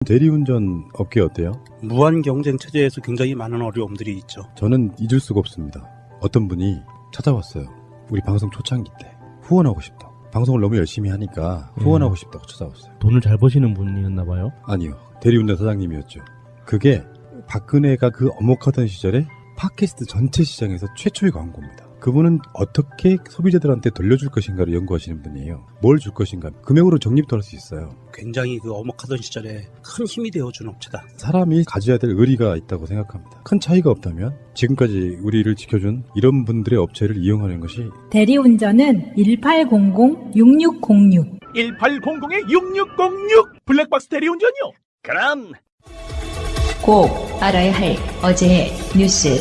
대리운전 업계 어때요? 무한 경쟁 체제에서 굉장히 많은 어려움들이 있죠. 저는 잊을 수가 없습니다. 어떤 분이 찾아왔어요. 우리 방송 초창기 때 후원하고 싶다. 방송을 너무 열심히 하니까 후원하고 싶다고 찾아왔어요. 돈을 잘 버시는 분이었나 봐요. 아니요. 대리운전 사장님이었죠. 그게 박근혜가 그 엄혹하던 시절에 팟캐스트 전체 시장에서 최초의 광고입니다. 그분은 어떻게 소비자들한테 돌려줄 것인가를 연구하시는 분이에요. 뭘 줄 것인가. 금액으로 적립도 할 수 있어요. 굉장히 그 엄혹하던 시절에 큰 힘이 되어준 업체다. 사람이 가져야 될 의리가 있다고 생각합니다. 큰 차이가 없다면 지금까지 우리를 지켜준 이런 분들의 업체를 이용하는 것이 대리운전은 1800-6606 1800-6606 블랙박스 대리운전이요. 그럼 꼭 알아야 할 어제의 뉴스.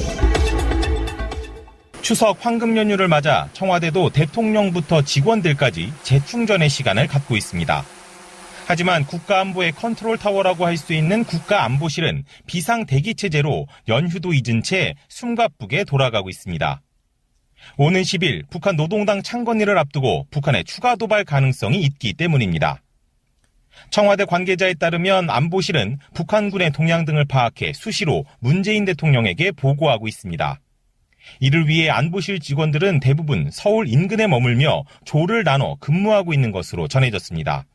추석 황금 연휴를 맞아 청와대도 대통령부터 직원들까지 재충전의 시간을 갖고 있습니다. 하지만 국가안보의 컨트롤타워라고 할 수 있는 국가안보실은 비상대기체제로 연휴도 잊은 채 숨가쁘게 돌아가고 있습니다. 오는 10일 북한 노동당 창건일을 앞두고 북한의 추가 도발 가능성이 있기 때문입니다. 청와대 관계자에 따르면 안보실은 북한군의 동향 등을 파악해 수시로 문재인 대통령에게 보고하고 있습니다. 이를 위해 안보실 직원들은 대부분 서울 인근에 머물며 조를 나눠 근무하고 있는 것으로 전해졌습니다.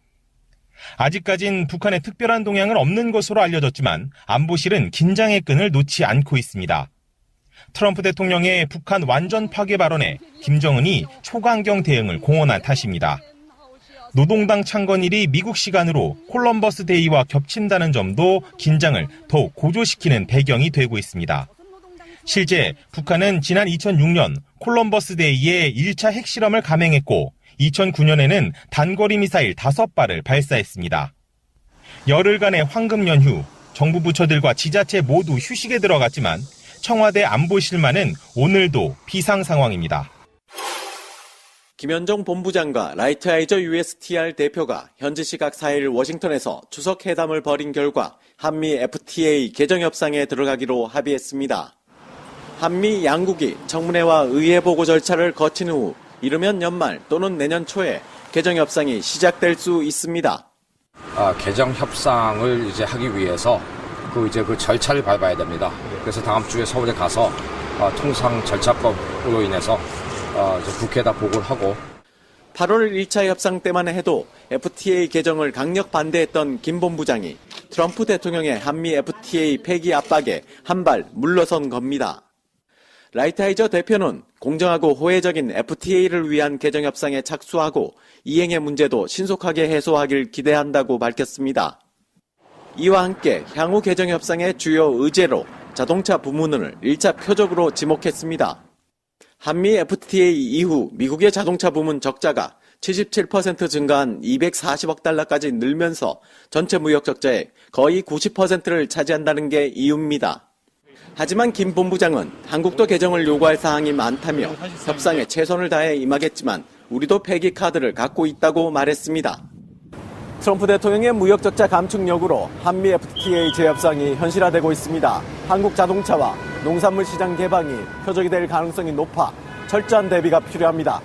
아직까진 북한의 특별한 동향은 없는 것으로 알려졌지만 안보실은 긴장의 끈을 놓지 않고 있습니다. 트럼프 대통령의 북한 완전 파괴 발언에 김정은이 초강경 대응을 공언한 탓입니다. 노동당 창건일이 미국 시간으로 콜럼버스 데이와 겹친다는 점도 긴장을 더욱 고조시키는 배경이 되고 있습니다. 실제 북한은 지난 2006년 콜럼버스 데이에 1차 핵실험을 감행했고 2009년에는 단거리 미사일 5발을 발사했습니다. 열흘간의 황금 연휴, 정부 부처들과 지자체 모두 휴식에 들어갔지만 청와대 안보실만은 오늘도 비상 상황입니다. 김현정 본부장과 라이트하이저 USTR 대표가 현지 시각 4일 워싱턴에서 추석 회담을 벌인 결과 한미 FTA 개정 협상에 들어가기로 합의했습니다. 한미 양국이 청문회와 의회 보고 절차를 거친 후 이르면 연말 또는 내년 초에 개정 협상이 시작될 수 있습니다. 개정 협상을 이제 하기 위해서 그 절차를 밟아야 됩니다. 그래서 다음 주에 서울에 가서 통상 절차법으로 인해서 국회에다 보고를 하고 8월 1차 협상 때만 해도 FTA 개정을 강력 반대했던 김 본부장이 트럼프 대통령의 한미 FTA 폐기 압박에 한 발 물러선 겁니다. 라이트하이저 대표는 공정하고 호혜적인 FTA를 위한 개정 협상에 착수하고 이행의 문제도 신속하게 해소하길 기대한다고 밝혔습니다. 이와 함께 향후 개정 협상의 주요 의제로 자동차 부문을 1차 표적으로 지목했습니다. 한미 FTA 이후 미국의 자동차 부문 적자가 77% 증가한 240억 달러까지 늘면서 전체 무역 적자의 거의 90%를 차지한다는 게 이유입니다. 하지만 김 본부장은 한국도 개정을 요구할 사항이 많다며 협상에 최선을 다해 임하겠지만 우리도 폐기 카드를 갖고 있다고 말했습니다. 트럼프 대통령의 무역 적자 감축 요구로 한미 FTA 재협상이 현실화되고 있습니다. 한국 자동차와 농산물 시장 개방이 표적이 될 가능성이 높아 철저한 대비가 필요합니다.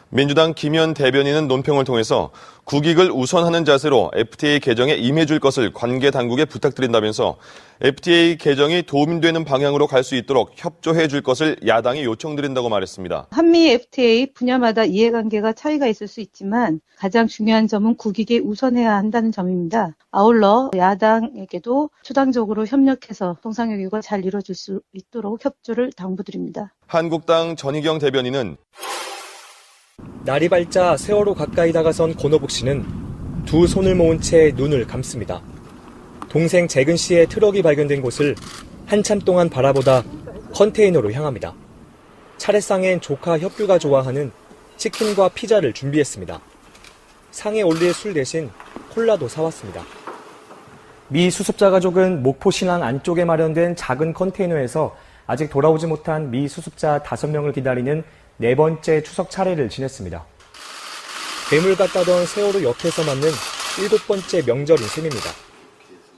민주당 김현 대변인은 논평을 통해서 국익을 우선하는 자세로 FTA 개정에 임해줄 것을 관계 당국에 부탁드린다면서 FTA 개정이 도움이 되는 방향으로 갈 수 있도록 협조해 줄 것을 야당이 요청드린다고 말했습니다. 한미 FTA 분야마다 이해관계가 차이가 있을 수 있지만 가장 중요한 점은 국익에 우선해야 한다는 점입니다. 아울러 야당에게도 초당적으로 협력해서 통상회교가 잘 이루어질 수 있도록 협조를 당부드립니다. 한국당 전희경 대변인은 날이 밝자 세월호 가까이 다가선 권오복 씨는 두 손을 모은 채 눈을 감습니다. 동생 재근 씨의 트럭이 발견된 곳을 한참 동안 바라보다 컨테이너로 향합니다. 차례상엔 조카 혁규가 좋아하는 치킨과 피자를 준비했습니다. 상에 올릴 술 대신 콜라도 사왔습니다. 미 수습자 가족은 목포 신항 안쪽에 마련된 작은 컨테이너에서 아직 돌아오지 못한 미 수습자 5명을 기다리는 네 번째 추석 차례를 지냈습니다. 괴물 같다던 세월호 옆에서 맞는 7번째 명절인 셈입니다.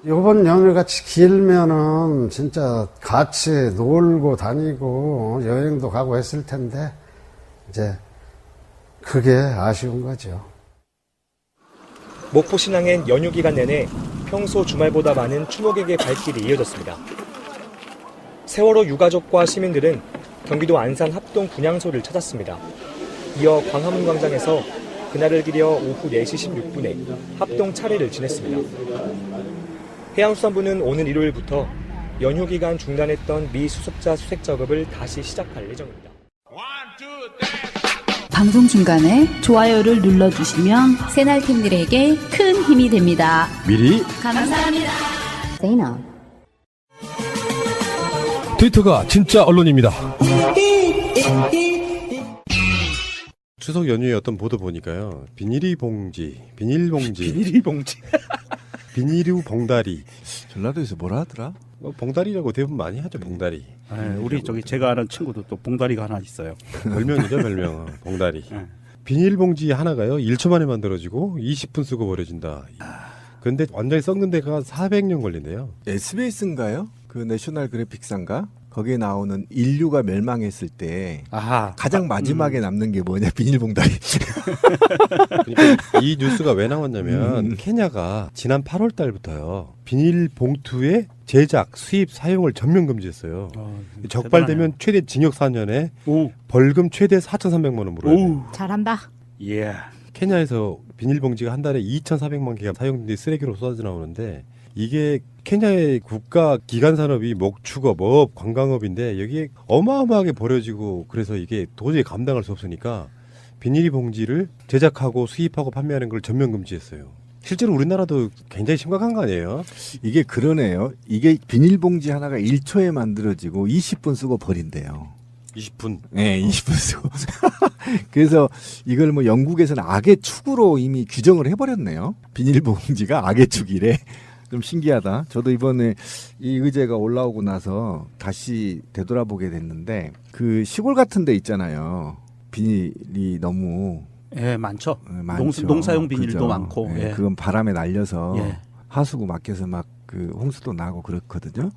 이번 연휴같이 길면은 진짜 같이 놀고 다니고 여행도 가고 했을 텐데 이제 그게 아쉬운 거죠. 목포 신항엔 연휴 기간 내내 평소 주말보다 많은 추모객의 발길이 이어졌습니다. 세월호 유가족과 시민들은 경기도 안산 합동 분향소를 찾았습니다. 이어 광화문 광장에서 그날을 기려 오후 4시 16분에 합동 차례를 지냈습니다. 해양수산부는 오늘 일요일부터 연휴 기간 중단했던 미수습자 수색 작업을 다시 시작할 예정입니다. 방송 중간에 좋아요를 눌러주시면 새날팀들에게 큰 힘이 됩니다. 미리 감사합니다. 세이나. 트위터가 진짜 언론입니다. 추석 연휴에 어떤 보도 보니까요. 비닐봉지, 비닐유 봉다리. 전라도에서 뭐라 하더라? 봉다리라고 대부분 많이 하죠. 봉다리. 우리 제가 아는 친구도 또 봉다리가 하나 있어요. 별명이죠, 별명. 봉다리. 비닐봉지 하나가요. 1초 만에 만들어지고 20분 쓰고 버려진다. 근데 완전히 썩는 데가 400년 걸린대요. SBS인가요? 그 내셔널 그래픽사인가? 거기에 나오는 인류가 멸망했을 때 가장 마지막에 남는 게 뭐냐? 비닐봉다리. 그러니까 이 뉴스가 왜 나왔냐면 케냐가 지난 8월 달부터요. 비닐봉투의 제작, 수입, 사용을 전면 금지했어요. 적발되면 최대 징역 4년에 벌금 최대 4,300만 원 물어요. 잘한다. 예. 케냐에서 비닐봉지가 한 달에 2,400만 개가 사용돼 쓰레기로 쏟아져 나오는데 이게 케냐의 국가 기간 산업이 목축업, 어업, 관광업인데 여기에 어마어마하게 버려지고 그래서 이게 도저히 감당할 수 없으니까 비닐봉지를 제작하고 수입하고 판매하는 걸 전면 금지했어요. 실제로 우리나라도 굉장히 심각한 거 아니에요? 이게 그러네요. 이게 비닐봉지 하나가 1초에 만들어지고 20분 쓰고 버린대요. 20분? 네, 20분 쓰고. 그래서 이걸 뭐 영국에서는 악의 축으로 이미 규정을 해버렸네요. 비닐봉지가 악의 축이래. 좀 신기하다. 저도 이번에 이 의제가 올라오고 나서 다시 되돌아보게 됐는데 그 시골 같은 데 있잖아요. 비닐이 너무 많죠. 많죠. 농사용 비닐도 그죠? 많고. 예, 그건 바람에 날려서 예. 하수구 막혀서 막 그 홍수도 나고 그렇거든요.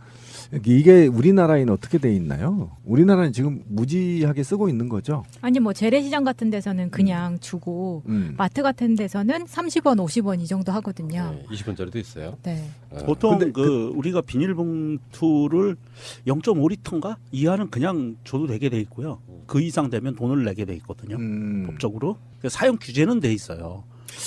이게 우리나라에는 어떻게 돼 있나요? 우리나라는 지금 무지하게 쓰고 있는 거죠? 아니 뭐 재래시장 같은 데서는 그냥 주고 마트 같은 데서는 30원, 50원 이 정도 하거든요. 20원짜리도 있어요. 네. 보통 우리가 비닐봉투를 0.5리터인가 이하는 그냥 줘도 되게 돼 있고요. 그 이상 되면 돈을 내게 돼 있거든요. 법적으로. 사용 규제는 돼 있어요.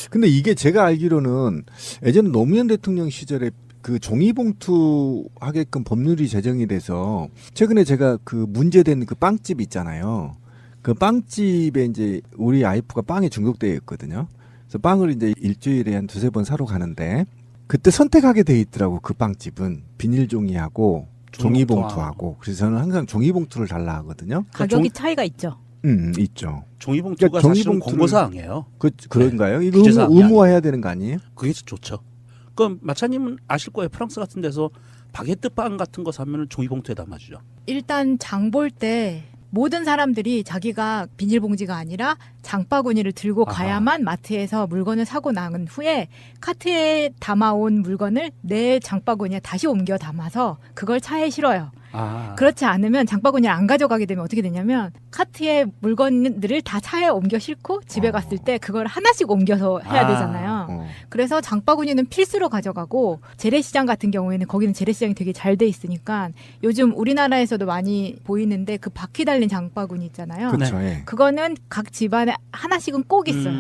근데 이게 제가 알기로는 예전 노무현 대통령 시절에 그 종이봉투 하게끔 법률이 제정이 돼서 최근에 제가 그 문제된 그 빵집 있잖아요. 그 빵집에 이제 우리 와이프가 빵에 중독되어 있거든요. 그래서 빵을 이제 일주일에 한 2-3번 사러 가는데 그때 선택하게 돼 있더라고. 그 빵집은 비닐종이하고 종이봉투하고. 그래서 저는 항상 종이봉투를 달라 하거든요. 가격이 차이가 있죠. 있죠. 종이봉투가 그러니까 사실은 공고사항이에요. 그런가요? 네, 이거 의무화해야 되는 거 아니에요? 그게 좋죠. 그럼 마차님은 아실 거예요. 프랑스 같은 데서 바게트 빵 같은 거 사면 종이봉투에 담아주죠. 일단 장 볼 때 모든 사람들이 자기가 비닐봉지가 아니라 장바구니를 들고 가야만 마트에서 물건을 사고 나은 후에 카트에 담아온 물건을 내 장바구니에 다시 옮겨 담아서 그걸 차에 실어요. 그렇지 않으면 장바구니를 안 가져가게 되면 어떻게 되냐면 카트에 물건들을 다 차에 옮겨 싣고 집에 갔을 때 그걸 하나씩 옮겨서 해야 되잖아요. 그래서 장바구니는 필수로 가져가고 재래시장 같은 경우에는 거기는 재래시장이 되게 잘 돼 있으니까 요즘 우리나라에서도 많이 보이는데 그 바퀴 달린 장바구니 있잖아요. 그렇죠. 네. 그거는 각 집안에 하나씩은 꼭 있어요.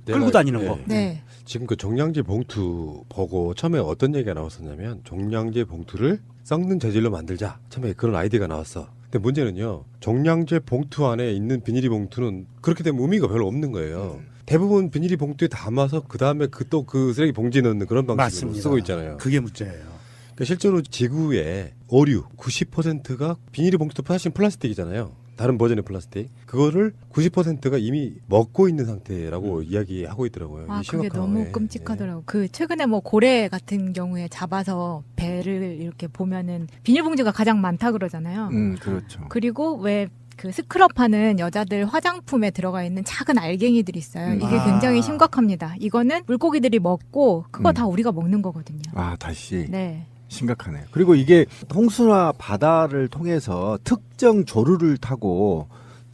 끌고 다니는 거. 네. 지금 그 종량제 봉투 보고 처음에 어떤 얘기가 나왔었냐면 종량제 봉투를 썩는 재질로 만들자. 처음에 그런 아이디어가 나왔어. 근데 문제는요. 종량제 봉투 안에 있는 비닐이 봉투는 그렇게 되면 의미가 별로 없는 거예요. 대부분 비닐이 봉투에 담아서 그다음에 그 쓰레기 봉지 넣는 그런 방식으로 맞습니다. 쓰고 있잖아요. 그게 문제예요. 그러니까 실제로 지구의 오류 90%가 비닐이 봉투도 사실 플라스틱이잖아요. 다른 버전의 플라스틱. 그거를 90%가 이미 먹고 있는 상태라고 이야기하고 있더라고요. 그게 너무 끔찍하더라고요. 그 최근에 뭐 고래 같은 경우에 잡아서 배를 이렇게 보면은 비닐봉지가 가장 많다 그러잖아요. 그렇죠. 그리고 왜 그 스크럽하는 여자들 화장품에 들어가 있는 작은 알갱이들이 있어요. 이게 굉장히 심각합니다. 이거는 물고기들이 먹고 그거 다 우리가 먹는 거거든요. 다시. 네. 심각하네요. 그리고 이게 홍수나 바다를 통해서 특정 조류를 타고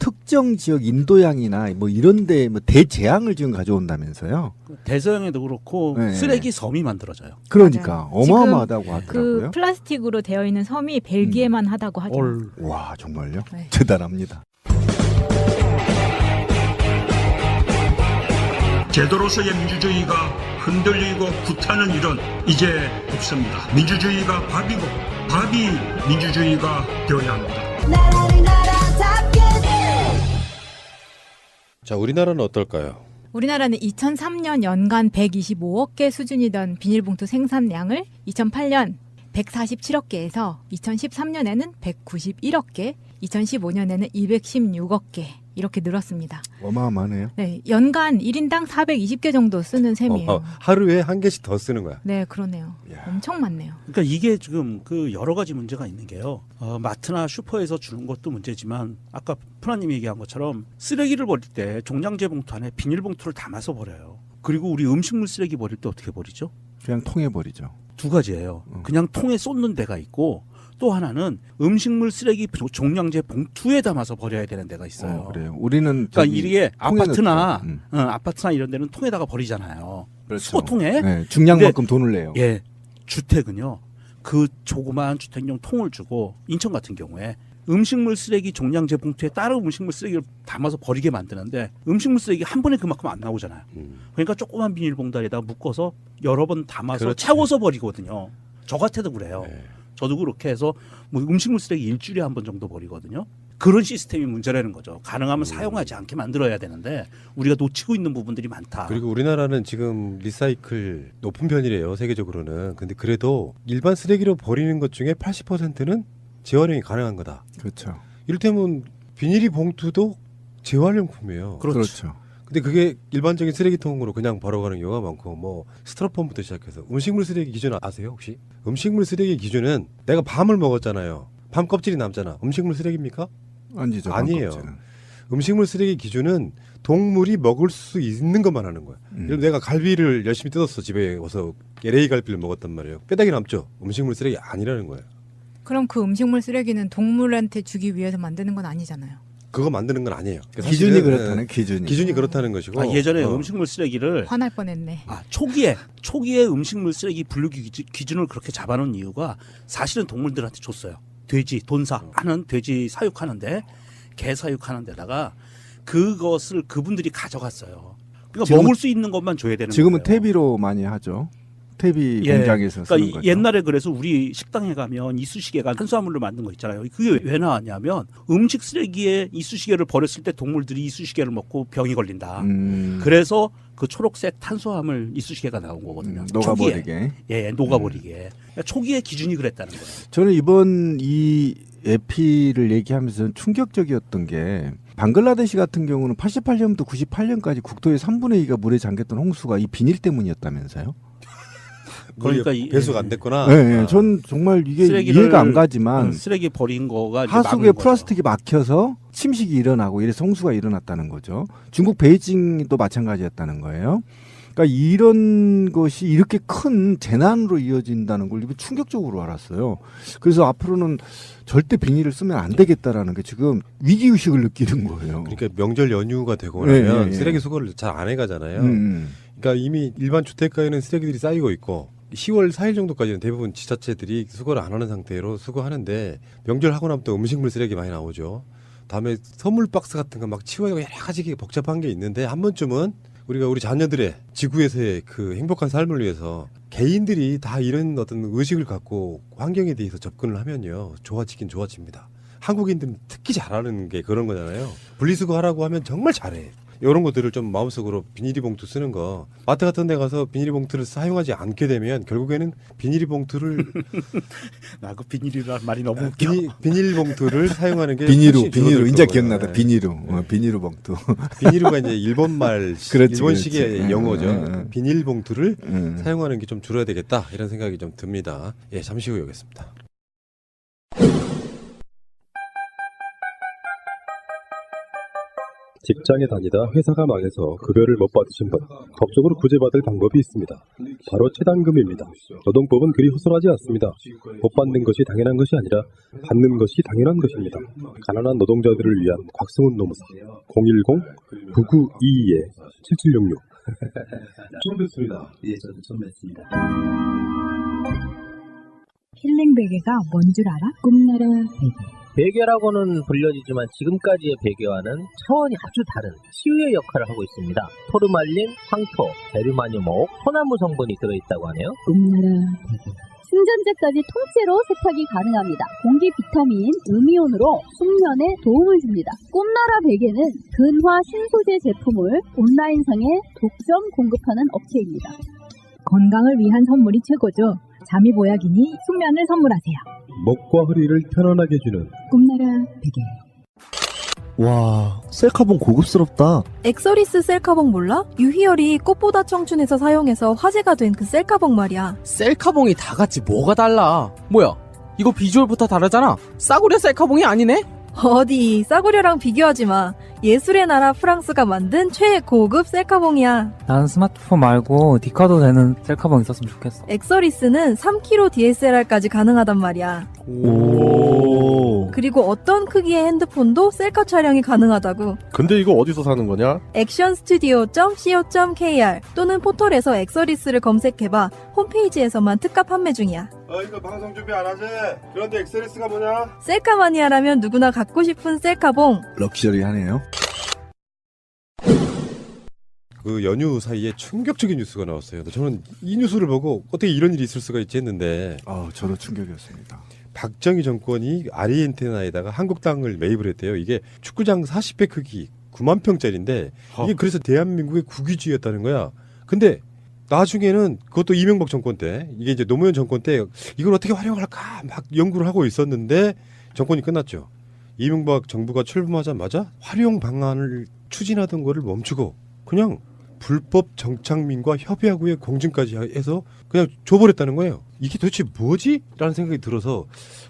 특정 지역 인도양이나 뭐 이런데 뭐 대재앙을 지금 가져온다면서요? 대서양에도 그렇고 네. 쓰레기 섬이 만들어져요. 그러니까 맞아요. 어마어마하다고 지금 하더라고요. 그 플라스틱으로 되어 있는 섬이 벨기에만 하다고 하죠. 와 정말요? 네. 대단합니다. 제도로서의 민주주의가 흔들리고 구타는 일은 이제 없습니다. 민주주의가 밥이고 밥이 민주주의가 되어야 합니다. 자, 우리나라는 어떨까요? 우리나라는 2003년 연간 125억 개 수준이던 비닐봉투 생산량을 2008년 147억 개에서 2013년에는 191억 개, 2015년에는 216억 개 이렇게 늘었습니다. 어마어마하네요. 네, 연간 1인당 420개 정도 쓰는 셈이에요. 하루에 한 개씩 더 쓰는 거야. 네, 그러네요. 엄청 많네요. 그러니까 이게 지금 그 여러 가지 문제가 있는 게요. 마트나 슈퍼에서 주는 것도 문제지만 아까 프라님 얘기한 것처럼 쓰레기를 버릴 때 종량제 봉투 안에 비닐봉투를 담아서 버려요. 그리고 우리 음식물 쓰레기 버릴 때 어떻게 버리죠? 그냥 통에 버리죠. 두 가지예요. 그냥 통에 쏟는 데가 있고 또 하나는 음식물 쓰레기 종량제 봉투에 담아서 버려야 되는 데가 있어요. 그래요. 우리는 그러니까 이게 아파트나 넣죠. 아파트나 이런 데는 통에다가 버리잖아요. 그렇죠. 수거통에. 네, 중량만큼 돈을 내요. 예, 주택은요. 그 조그마한 주택용 통을 주고 인천 같은 경우에 음식물 쓰레기 종량제 봉투에 다른 음식물 쓰레기를 담아서 버리게 만드는데 음식물 쓰레기 한 번에 그만큼 안 나오잖아요. 그러니까 조그만 비닐봉다리에다가 묶어서 여러 번 담아서 그렇지. 채워서 버리거든요. 저 같아도 그래요. 저도 그렇게 해서 뭐 음식물 쓰레기 일주일에 한 번 정도 버리거든요. 그런 시스템이 문제라는 거죠. 가능하면 사용하지 않게 만들어야 되는데 우리가 놓치고 있는 부분들이 많다. 그리고 우리나라는 지금 리사이클 높은 편이래요, 세계적으로는. 근데 그래도 일반 쓰레기로 버리는 것 중에 80%는 재활용이 가능한 거다. 그렇죠. 이를테면 비닐이 봉투도 재활용품이에요. 그렇죠. 근데 그게 일반적인 쓰레기통으로 그냥 버려가는 경우가 많고 뭐 스티로폼부터 시작해서 음식물 쓰레기 기준 아세요 혹시? 음식물 쓰레기 기준은 내가 밤을 먹었잖아요. 밤 껍질이 남잖아. 음식물 쓰레기입니까? 아니죠. 아니에요. 껍질은. 음식물 쓰레기 기준은 동물이 먹을 수 있는 것만 하는 거야. 예를 들어 내가 갈비를 열심히 뜯었어. 집에 와서 LA 갈비를 먹었단 말이에요. 뼈다귀 남죠. 음식물 쓰레기 아니라는 거예요. 그럼 그 음식물 쓰레기는 동물한테 주기 위해서 만드는 건 아니잖아요. 그거 만드는 건 아니에요. 기준이 그렇다는 기준이. 기준이 그렇다는 것이고. 예전에 음식물 쓰레기를 화날 뻔했네. 초기에 음식물 쓰레기 분류 기준을 그렇게 잡아놓은 이유가 사실은 동물들한테 줬어요. 돼지 돈사 하는 돼지 사육하는데 개 사육하는 데다가 그것을 그분들이 가져갔어요. 그러니까 먹을 수 있는 것만 줘야 되는 거예요. 지금은 퇴비로 많이 하죠. 퇴비 공장에서 쓰는 그러니까 거죠. 옛날에 그래서 우리 식당에 가면 이쑤시개가 탄수화물로 만든 거 있잖아요. 그게 왜 나왔냐면 음식 쓰레기에 이쑤시개를 버렸을 때 동물들이 이쑤시개를 먹고 병이 걸린다. 그래서 그 초록색 탄수화물 이쑤시개가 나온 거거든요. 녹아버리게. 초기에. 예, 녹아버리게. 그러니까 초기에 기준이 그랬다는 거예요. 저는 이번 이 에피를 얘기하면서 충격적이었던 게 방글라데시 같은 경우는 88년부터 98년까지 국토의 3분의 2가 물에 잠겼던 홍수가 이 비닐 때문이었다면서요? 그러니까 배수가 안 됐구나. 네, 전 정말 이게 이해가 안 가지만 쓰레기 버린 거가 이제 하수구에 막은 거죠. 플라스틱이 막혀서 침식이 일어나고 이래서 홍수가 일어났다는 거죠. 중국 베이징도 마찬가지였다는 거예요. 그러니까 이런 것이 이렇게 큰 재난으로 이어진다는 걸 충격적으로 알았어요. 그래서 앞으로는 절대 비닐을 쓰면 안 되겠다라는 게 지금 위기의식을 느끼는 거예요. 그러니까 명절 연휴가 되고 나면 네. 쓰레기 수거를 잘 안 해가잖아요. 그러니까 이미 일반 주택가에는 쓰레기들이 쌓이고 있고 10월 4일 정도까지는 대부분 지자체들이 수거를 안 하는 상태로 수거하는데 명절 하고 나면 또 음식물 쓰레기 많이 나오죠. 다음에 선물 박스 같은 거 막 치워야 여러 가지 복잡한 게 있는데 한 번쯤은 우리가 우리 자녀들의 지구에서의 그 행복한 삶을 위해서 개인들이 다 이런 어떤 의식을 갖고 환경에 대해서 접근을 하면요 좋아지긴 좋아집니다. 한국인들은 특히 잘하는 게 그런 거잖아요. 분리수거 하라고 하면 정말 잘해. 이런 것들을 좀 마음속으로 비닐봉투 쓰는 거. 마트 같은 데 가서 비닐봉투를 사용하지 않게 되면 결국에는 비닐봉투를 나 그 비닐이라는 말이 너무 웃겨. 비닐봉투를 사용하는 게 비니루 이제 거예요. 기억나다. 비니루 비니루 봉투. 비니루가 이제 일본말 일본식의 그렇지. 영어죠. 비닐봉투를 사용하는 게 좀 줄어야 되겠다 이런 생각이 좀 듭니다. 예, 잠시 후에 오겠습니다. 직장에 다니다 회사가 망해서 급여를 못 받으신 분, 법적으로 구제받을 방법이 있습니다. 바로 최단금입니다. 노동법은 그리 허술하지 않습니다. 못 받는 것이 당연한 것이 아니라 받는 것이 당연한 것입니다. 가난한 노동자들을 위한 곽승훈 노무사 010-9922-7766 처음 뵙습니다. 예, 저도 처음 뵙습니다. 힐링 베개가 뭔 줄 알아? 꿈나라 베개. 베개라고는 불려지지만 지금까지의 베개와는 차원이 아주 다른 치유의 역할을 하고 있습니다. 토르말린, 황토, 데르마늄옥, 소나무 성분이 들어있다고 하네요. 꿈나라 베개. 충전재까지 통째로 세탁이 가능합니다. 공기 비타민, 음이온으로 숙면에 도움을 줍니다. 꿈나라 베개는 근화 신소재 제품을 온라인상에 독점 공급하는 업체입니다. 건강을 위한 선물이 최고죠. 잠이 보약이니 숙면을 선물하세요. 목과 허리를 편안하게 주는 꿈나라 베개. 와, 셀카봉 고급스럽다. 엑서리스 셀카봉 몰라? 유희열이 꽃보다 청춘에서 사용해서 화제가 된 그 셀카봉 말이야. 셀카봉이 다 같이 뭐가 달라? 뭐야? 이거 비주얼부터 다르잖아. 싸구려 셀카봉이 아니네? 어디 싸구려랑 비교하지 마. 예술의 나라 프랑스가 만든 최고급 셀카봉이야. 난 스마트폰 말고 디카도 되는 셀카봉 있었으면 좋겠어. 엑서리스는 3kg DSLR까지 가능하단 말이야. 오. 그리고 어떤 크기의 핸드폰도 셀카 촬영이 가능하다고. 근데 이거 어디서 사는 거냐? 액션스튜디오.co.kr 또는 포털에서 엑서리스를 검색해봐. 홈페이지에서만 특가 판매 중이야. 이거 방송 준비 안 하지? 그런데 엑스리스가 뭐냐? 셀카 마니아라면 누구나 갖고 싶은 셀카봉. 럭셔리하네요. 그 연휴 사이에 충격적인 뉴스가 나왔어요. 저는 이 뉴스를 보고 어떻게 이런 일이 있을 수가 있지 했는데 저도 충격이었습니다. 박정희 정권이 아리엔티나에다가 한국 땅을 매입을 했대요. 이게 축구장 40회 크기 9만 평짜리인데 이게 그래서 대한민국의 국유지였다는 거야. 근데 나중에는 그것도 이명박 정권 때 이게 이제 노무현 정권 때 이걸 어떻게 활용할까 막 연구를 하고 있었는데 정권이 끝났죠. 이명박 정부가 출범하자마자 활용 방안을 추진하던 거를 멈추고 그냥 불법 정착민과 협의하고의 공증까지 해서 그냥 줘버렸다는 거예요. 이게 도대체 뭐지? 라는 생각이 들어서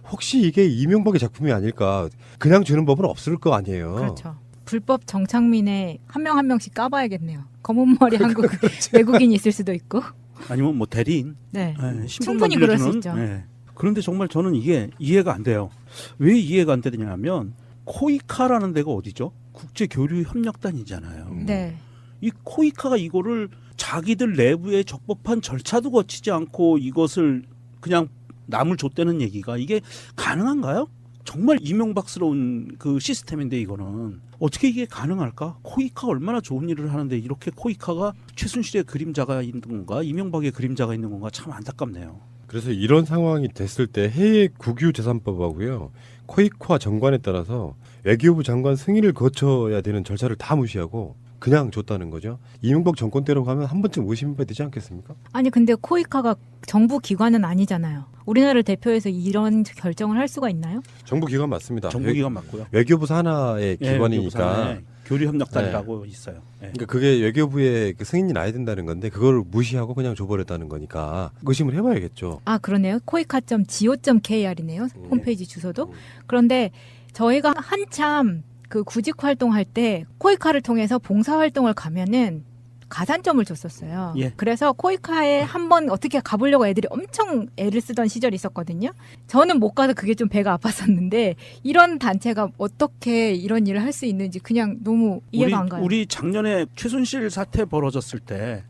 혹시 이게 이명박의 작품이 아닐까. 그냥 주는 법은 없을 거 아니에요. 그렇죠. 불법 정착민에 한 명 한 명씩 까봐야겠네요. 검은 머리 한국 외국인이 있을 수도 있고. 아니면 뭐 대리인. 네. 신분만 충분히 그럴 수 빌려주는, 있죠. 네. 그런데 정말 저는 이게 이해가 안 돼요. 왜 이해가 안 되냐면 코이카라는 데가 어디죠? 국제교류협력단이잖아요. 네. 이 코이카가 이거를 자기들 내부에 적법한 절차도 거치지 않고 이것을 그냥 남을 줬다는 얘기가 이게 가능한가요? 정말 이명박스러운 그 시스템인데 이거는 어떻게 이게 가능할까? 코이카 얼마나 좋은 일을 하는데 이렇게 코이카가 최순실의 그림자가 있는 건가? 이명박의 그림자가 있는 건가? 참 안타깝네요. 그래서 이런 상황이 됐을 때 해외 국유재산법하고요. 코이카 정관에 따라서 외교부 장관 승인을 거쳐야 되는 절차를 다 무시하고 그냥 줬다는 거죠. 이명박 정권 때로 가면 한 번쯤 의심해야 되지 않겠습니까? 아니 근데 코이카가 정부 기관은 아니잖아요. 우리나라를 대표해서 이런 결정을 할 수가 있나요? 정부 기관 맞습니다. 정부 기관 맞고요. 외교부 산하의 기관이니까 교류협력단이라고 있어요. 네. 그러니까 그게 외교부의 그 승인이 나야 된다는 건데 그걸 무시하고 그냥 줘버렸다는 거니까 의심을 해봐야겠죠. 아 그러네요. 코이카.go.kr이네요. 홈페이지 주소도. 그런데 저희가 한참 그 구직 활동할 때 코이카를 통해서 봉사 활동을 가면은 가산점을 줬었어요. 예. 그래서 코이카에 한번 어떻게 가보려고 애들이 엄청 애를 쓰던 시절이 있었거든요. 저는 못 가서 그게 좀 배가 아팠었는데 이런 단체가 어떻게 이런 일을 할 수 있는지 그냥 너무 이해가 안 가요. 우리 작년에 최순실 사태 벌어졌을 때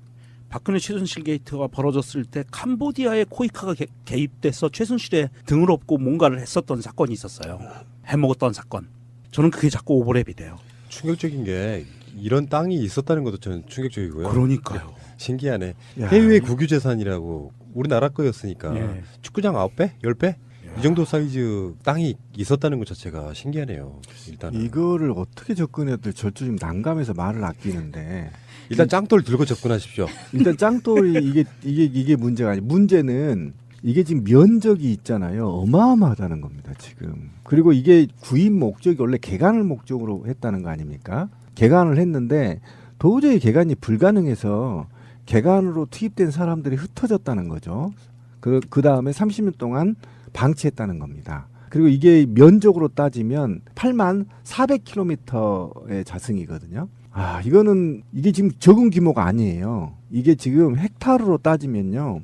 박근혜 최순실 게이트가 벌어졌을 때 캄보디아에 코이카가 개입돼서 최순실의 등을 업고 뭔가를 했었던 사건이 있었어요. 해먹었던 사건. 저는 그게 자꾸 오버랩이 돼요. 충격적인 게 이런 땅이 있었다는 것도 저는 충격적이고요. 그러니까요. 신기하네. 야. 해외 국유재산이라고 우리나라 거였으니까 예. 축구장 9배? 10배? 이 정도 사이즈 땅이 있었다는 것 자체가 신기하네요. 일단은. 이거를 어떻게 접근해야 될지 저도 좀 난감해서 말을 아끼는데 일단 짱돌 들고 접근하십시오. 일단 짱돌이 이게 문제가 아니에요. 문제는 이게 지금 면적이 있잖아요. 어마어마하다는 겁니다, 지금. 그리고 이게 구입 목적이 원래 개간을 목적으로 했다는 거 아닙니까? 개간을 했는데 도저히 개간이 불가능해서 개간으로 투입된 사람들이 흩어졌다는 거죠. 그 다음에 30년 동안 방치했다는 겁니다. 그리고 이게 면적으로 따지면 8만 400km의 자승이거든요. 이거는 이게 지금 적은 규모가 아니에요. 이게 지금 헥타르로 따지면요.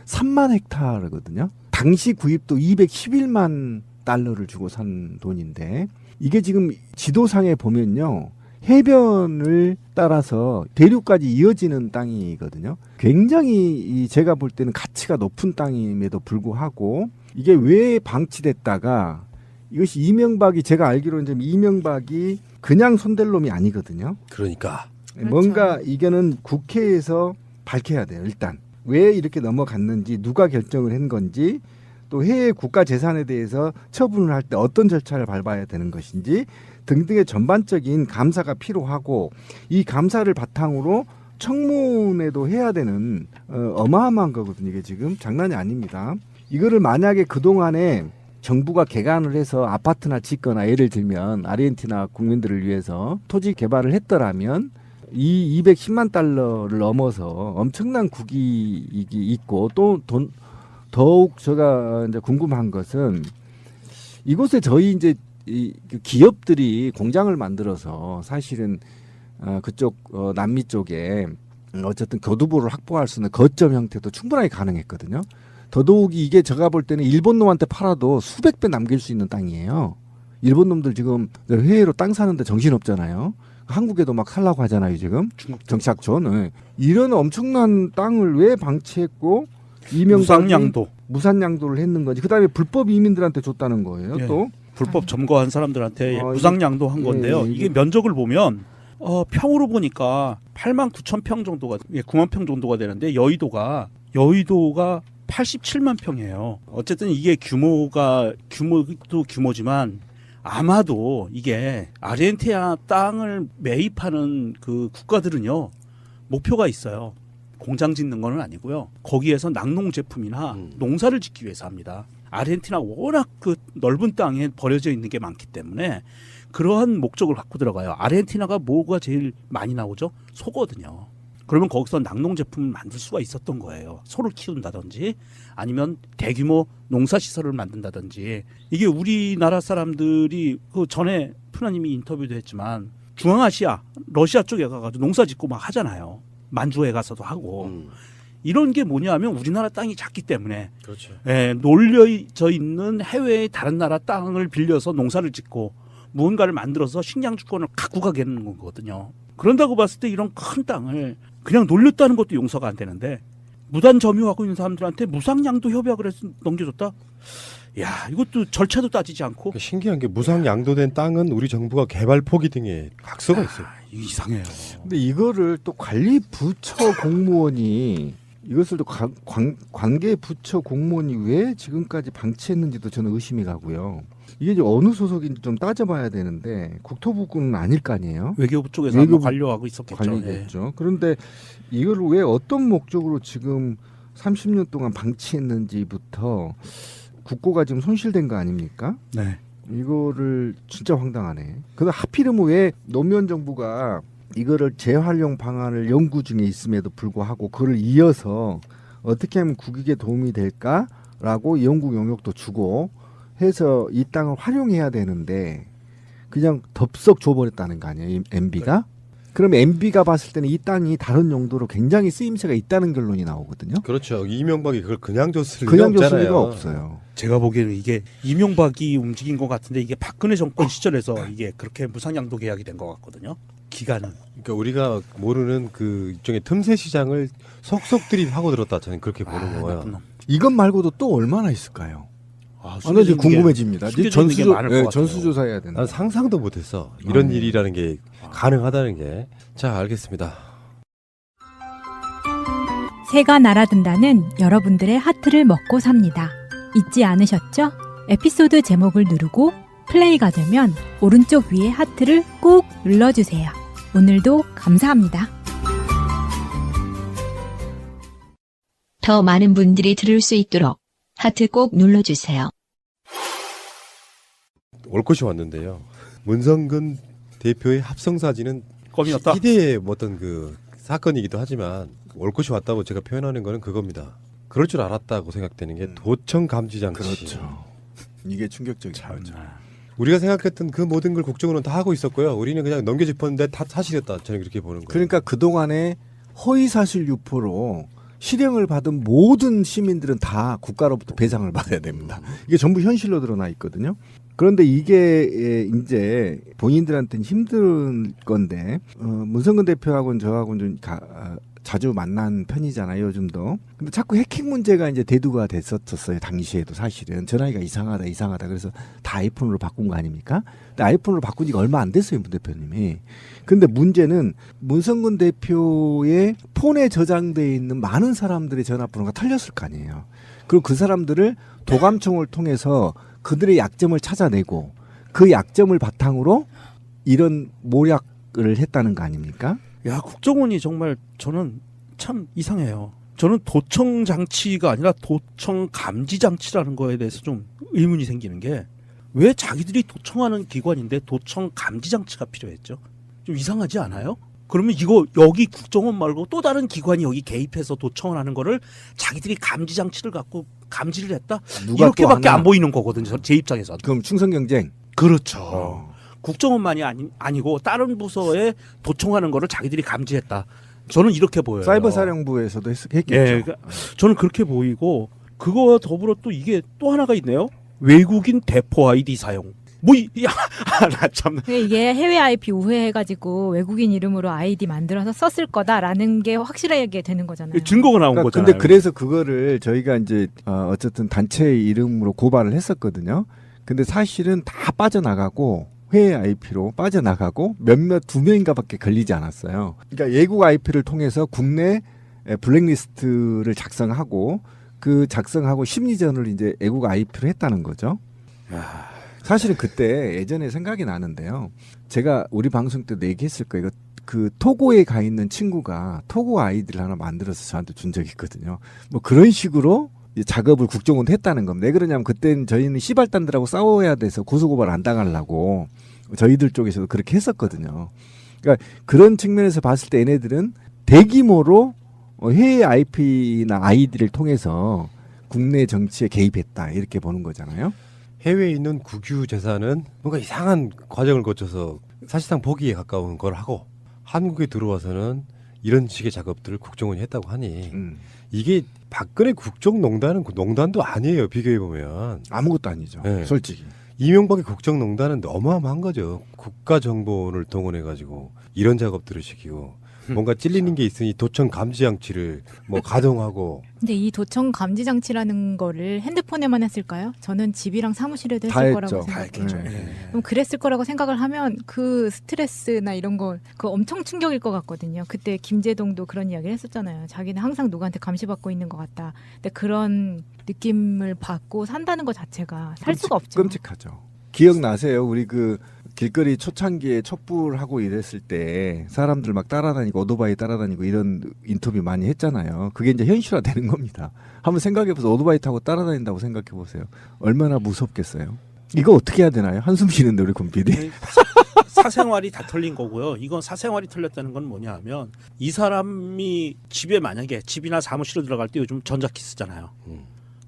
3만 헥타르거든요. 당시 구입도 211만 달러를 주고 산 돈인데 이게 지금 지도상에 보면요. 해변을 따라서 대륙까지 이어지는 땅이거든요. 굉장히 제가 볼 때는 가치가 높은 땅임에도 불구하고 이게 왜 방치됐다가 이것이 이명박이 제가 알기로는 이명박이 그냥 손댈 놈이 아니거든요. 그러니까 뭔가 이거는 국회에서 밝혀야 돼요. 일단 왜 이렇게 넘어갔는지 누가 결정을 한 건지 또 해외 국가 재산에 대해서 처분을 할 때 어떤 절차를 밟아야 되는 것인지 등등의 전반적인 감사가 필요하고 이 감사를 바탕으로 청문회도 해야 되는 어마어마한 거거든요. 이게 지금 장난이 아닙니다. 이거를 만약에 그동안에 정부가 개간을 해서 아파트나 짓거나 예를 들면 아르헨티나 국민들을 위해서 토지 개발을 했더라면 이 210만 달러를 넘어서 엄청난 국익이 있고 또 더욱 제가 이제 궁금한 것은 이곳에 저희 이제 기업들이 공장을 만들어서 사실은 그쪽 남미 쪽에 어쨌든 교두보를 확보할 수 있는 거점 형태도 충분하게 가능했거든요. 더더욱이 이게 제가 볼 때는 일본 놈한테 팔아도 수백 배 남길 수 있는 땅이에요. 일본 놈들 지금 해외로 땅 사는데 정신 없잖아요. 한국에도 막 살라고 하잖아요 지금 정착촌. 네. 이런 엄청난 땅을 왜 방치했고 무상양도 무산양도를 했는 건지 그다음에 불법 이민들한테 줬다는 거예요. 예. 또 불법 점거한 사람들한테 무상양도 한 건데요. 이게 면적을 보면 평으로 보니까 8만 9천 평 정도가 9만 평 정도가 되는데 여의도가 87만 평이에요. 어쨌든 이게 규모도 규모지만 아마도 이게 아르헨티나 땅을 매입하는 그 국가들은요 목표가 있어요. 공장 짓는 건 아니고요. 거기에서 낙농 제품이나 농사를 짓기 위해서 합니다. 아르헨티나 워낙 그 넓은 땅에 버려져 있는 게 많기 때문에 그러한 목적을 갖고 들어가요. 아르헨티나가 뭐가 제일 많이 나오죠? 소거든요. 그러면 거기서 낙농 제품을 만들 수가 있었던 거예요. 소를 키운다든지 아니면 대규모 농사 시설을 만든다든지. 이게 우리나라 사람들이 그 전에 푸나님이 인터뷰도 했지만 중앙아시아, 러시아 쪽에 가가지고 농사 짓고 막 하잖아요. 만주에 가서도 하고. 이런 게 뭐냐면 우리나라 땅이 작기 때문에 그렇죠. 놀려져 있는 해외의 다른 나라 땅을 빌려서 농사를 짓고 무언가를 만들어서 식량 주권을 갖고 가겠는 거거든요. 그런다고 봤을 때 이런 큰 땅을 그냥 놀렸다는 것도 용서가 안 되는데 무단 점유하고 있는 사람들한테 무상양도 협약을 해서 넘겨줬다? 야, 이것도 절차도 따지지 않고. 신기한 게 무상양도된 땅은 우리 정부가 개발 포기 등의 각서가 있어요. 이상해요. 근데 이거를 또 관리부처 공무원이 이것을 또 관계 부처 공무원이 왜 지금까지 방치했는지도 저는 의심이 가고요. 이게 이제 어느 소속인지 좀 따져봐야 되는데 국토부는 아닐 거 아니에요. 외교부 쪽에서 아마 관료하고 있었겠죠. 관리겠죠. 그런데 이걸 왜 어떤 목적으로 지금 30년 동안 방치했는지부터 국고가 지금 손실된 거 아닙니까? 네. 이거를 진짜 황당하네. 근데 하필이면 왜 노무현 정부가 이거를 재활용 방안을 연구 중에 있음에도 불구하고 그걸 이어서 어떻게 하면 국익에 도움이 될까라고 연구 용역도 주고 해서 이 땅을 활용해야 되는데 그냥 덥석 줘버렸다는 거 아니에요, MB가? 그럼 MB가 봤을 때는 이 땅이 다른 용도로 굉장히 쓰임새가 있다는 결론이 나오거든요. 그렇죠. 이명박이 그걸 그냥 줬을 그냥 리가 줬을 없잖아요. 리가 없어요. 제가 보기에는 이게 이명박이 움직인 것 같은데 이게 박근혜 정권 시절에서 이게 그렇게 무상양도 계약이 된 것 같거든요. 기간은. 그러니까 우리가 모르는 그 일종의 틈새 시장을 속속 들이하고 들었다. 저는 그렇게 보는 거예요. 이것 말고도 또 얼마나 있을까요? 숨겨져 이제 있는 게- 궁금해집니다. 이제 숨겨져 있는 게 많을 것 같아요. 전수조사해야 된다. 난 상상도 못했어. 이런 일이라는 게 가능하다는 게. 자, 알겠습니다. 새가 날아든다는 여러분들의 하트를 먹고 삽니다. 잊지 않으셨죠? 에피소드 제목을 누르고 플레이가 되면 오른쪽 위에 하트를 꾹 눌러주세요. 오늘도 감사합니다. 더 많은 분들이 들을 수 있도록 하트 꼭 눌러주세요. 올 것이 왔는데요. 문성근 대표의 합성 사진은 껌이었다. 희대의 어떤 그 사건이기도 하지만 올 것이 왔다고 제가 표현하는 거는 그겁니다. 그럴 줄 알았다고 생각되는 게 도청 감지 장치. 그렇죠. 이게 충격적이죠. 우리가 생각했던 그 모든 걸 국정원은 다 하고 있었고요. 우리는 그냥 넘겨짚었는데 다 사실이었다. 저는 그렇게 보는 거예요. 그러니까 그동안에 허위사실 유포로 실형을 받은 모든 시민들은 다 국가로부터 배상을 받아야 됩니다. 이게 전부 현실로 드러나 있거든요. 그런데 이게 이제 본인들한테는 힘든 건데 문성근 대표하고는 저하고는 좀 자주 만난 편이잖아요, 요즘도. 근데 자꾸 해킹 문제가 이제 대두가 됐었어요, 당시에도 사실은. 전화기가 이상하다. 그래서 다 아이폰으로 바꾼 거 아닙니까? 근데 아이폰으로 바꾼 지가 얼마 안 됐어요, 문 대표님이. 근데 문제는 문성근 대표의 폰에 저장돼 있는 많은 사람들의 전화번호가 털렸을 거 아니에요. 그리고 그 사람들을 도감청을 통해서 그들의 약점을 찾아내고 그 약점을 바탕으로 이런 모략을 했다는 거 아닙니까? 야, 국정원이 정말 저는 참 이상해요. 저는 도청 장치가 아니라 도청 감지 장치라는 거에 대해서 좀 의문이 생기는 게 왜 자기들이 도청하는 기관인데 도청 감지 장치가 필요했죠? 좀 이상하지 않아요? 그러면 이거 여기 국정원 말고 또 다른 기관이 여기 개입해서 도청을 하는 거를 자기들이 감지 장치를 갖고 감지를 했다? 이렇게밖에 안 보이는 거거든요. 제 입장에서는. 그럼 충성 경쟁. 그렇죠. 국정원만이 아니고 다른 부서에 도청하는 거를 자기들이 감지했다. 저는 이렇게 보여요. 사이버 사령부에서도 했겠죠. 예, 그러니까 저는 그렇게 보이고 그거와 더불어 또 이게 또 하나가 있네요. 외국인 대포 아이디 사용. 나 참. 이게 해외 IP 우회해가지고 외국인 이름으로 아이디 만들어서 썼을 거다라는 게 확실하게 되는 거잖아요. 증거가 나온 거잖아요. 근데 그래서 그거를 저희가 이제 어쨌든 단체 이름으로 고발을 했었거든요. 근데 사실은 다 빠져나가고 해외 IP로 빠져나가고 몇몇 2명인가밖에 걸리지 않았어요. 그러니까 외국 IP를 통해서 국내 블랙리스트를 작성하고 그 작성하고 심리전을 이제 외국 IP로 했다는 거죠. 사실은 그때 예전에 생각이 나는데요. 제가 우리 방송 때도 얘기했을 거예요. 그 토고에 가 있는 친구가 토고 아이디를 하나 만들어서 저한테 준 적이 있거든요. 뭐 그런 식으로 작업을 국정원도 했다는 겁니다. 왜 그러냐면 그때는 저희는 시발단들하고 싸워야 돼서 고소고발 안 당하려고 저희들 쪽에서도 그렇게 했었거든요. 그러니까 그런 측면에서 봤을 때 얘네들은 대규모로 해외 IP나 아이디를 통해서 국내 정치에 개입했다 이렇게 보는 거잖아요. 해외에 있는 국유 재산은 뭔가 이상한 과정을 거쳐서 사실상 포기에 가까운 걸 하고 한국에 들어와서는 이런 식의 작업들을 국정원이 했다고 하니 이게 박근혜 국정농단은 농단도 아니에요. 비교해보면. 아무것도 아니죠. 네. 솔직히. 이명박의 국정농단은 어마어마한 거죠. 국가정보원을 동원해가지고 이런 작업들을 시키고 뭔가 찔리는 게 있으니 도청 감지 장치를 뭐 가동하고. 근데 이 도청 감지 장치라는 거를 핸드폰에만 했을까요? 저는 집이랑 사무실에도 다 했을 했죠. 거라고 생각해요. 네. 그럼 그랬을 거라고 생각을 하면 그 스트레스나 이런 거 그 엄청 충격일 것 같거든요. 그때 김재동도 그런 이야기를 했었잖아요. 자기는 항상 누구한테 감시받고 있는 것 같다. 근데 그런 느낌을 받고 산다는 것 자체가 살 수가 없죠. 끔찍하죠. 기억나세요? 우리 그 길거리 초창기에 촛불하고 이랬을 때 사람들 막 따라다니고 오토바이 따라다니고 이런 인터뷰 많이 했잖아요. 그게 이제 현실화 되는 겁니다. 한번 생각해보세요. 오토바이 타고 따라다닌다고 생각해보세요. 얼마나 무섭겠어요. 이거 어떻게 해야 되나요? 한숨 쉬는데 우리 곰PD. 사생활이 다 털린 거고요. 이건 사생활이 털렸다는 건 뭐냐 하면 이 사람이 집에 만약에 집이나 사무실에 들어갈 때 요즘 전자키 쓰잖아요.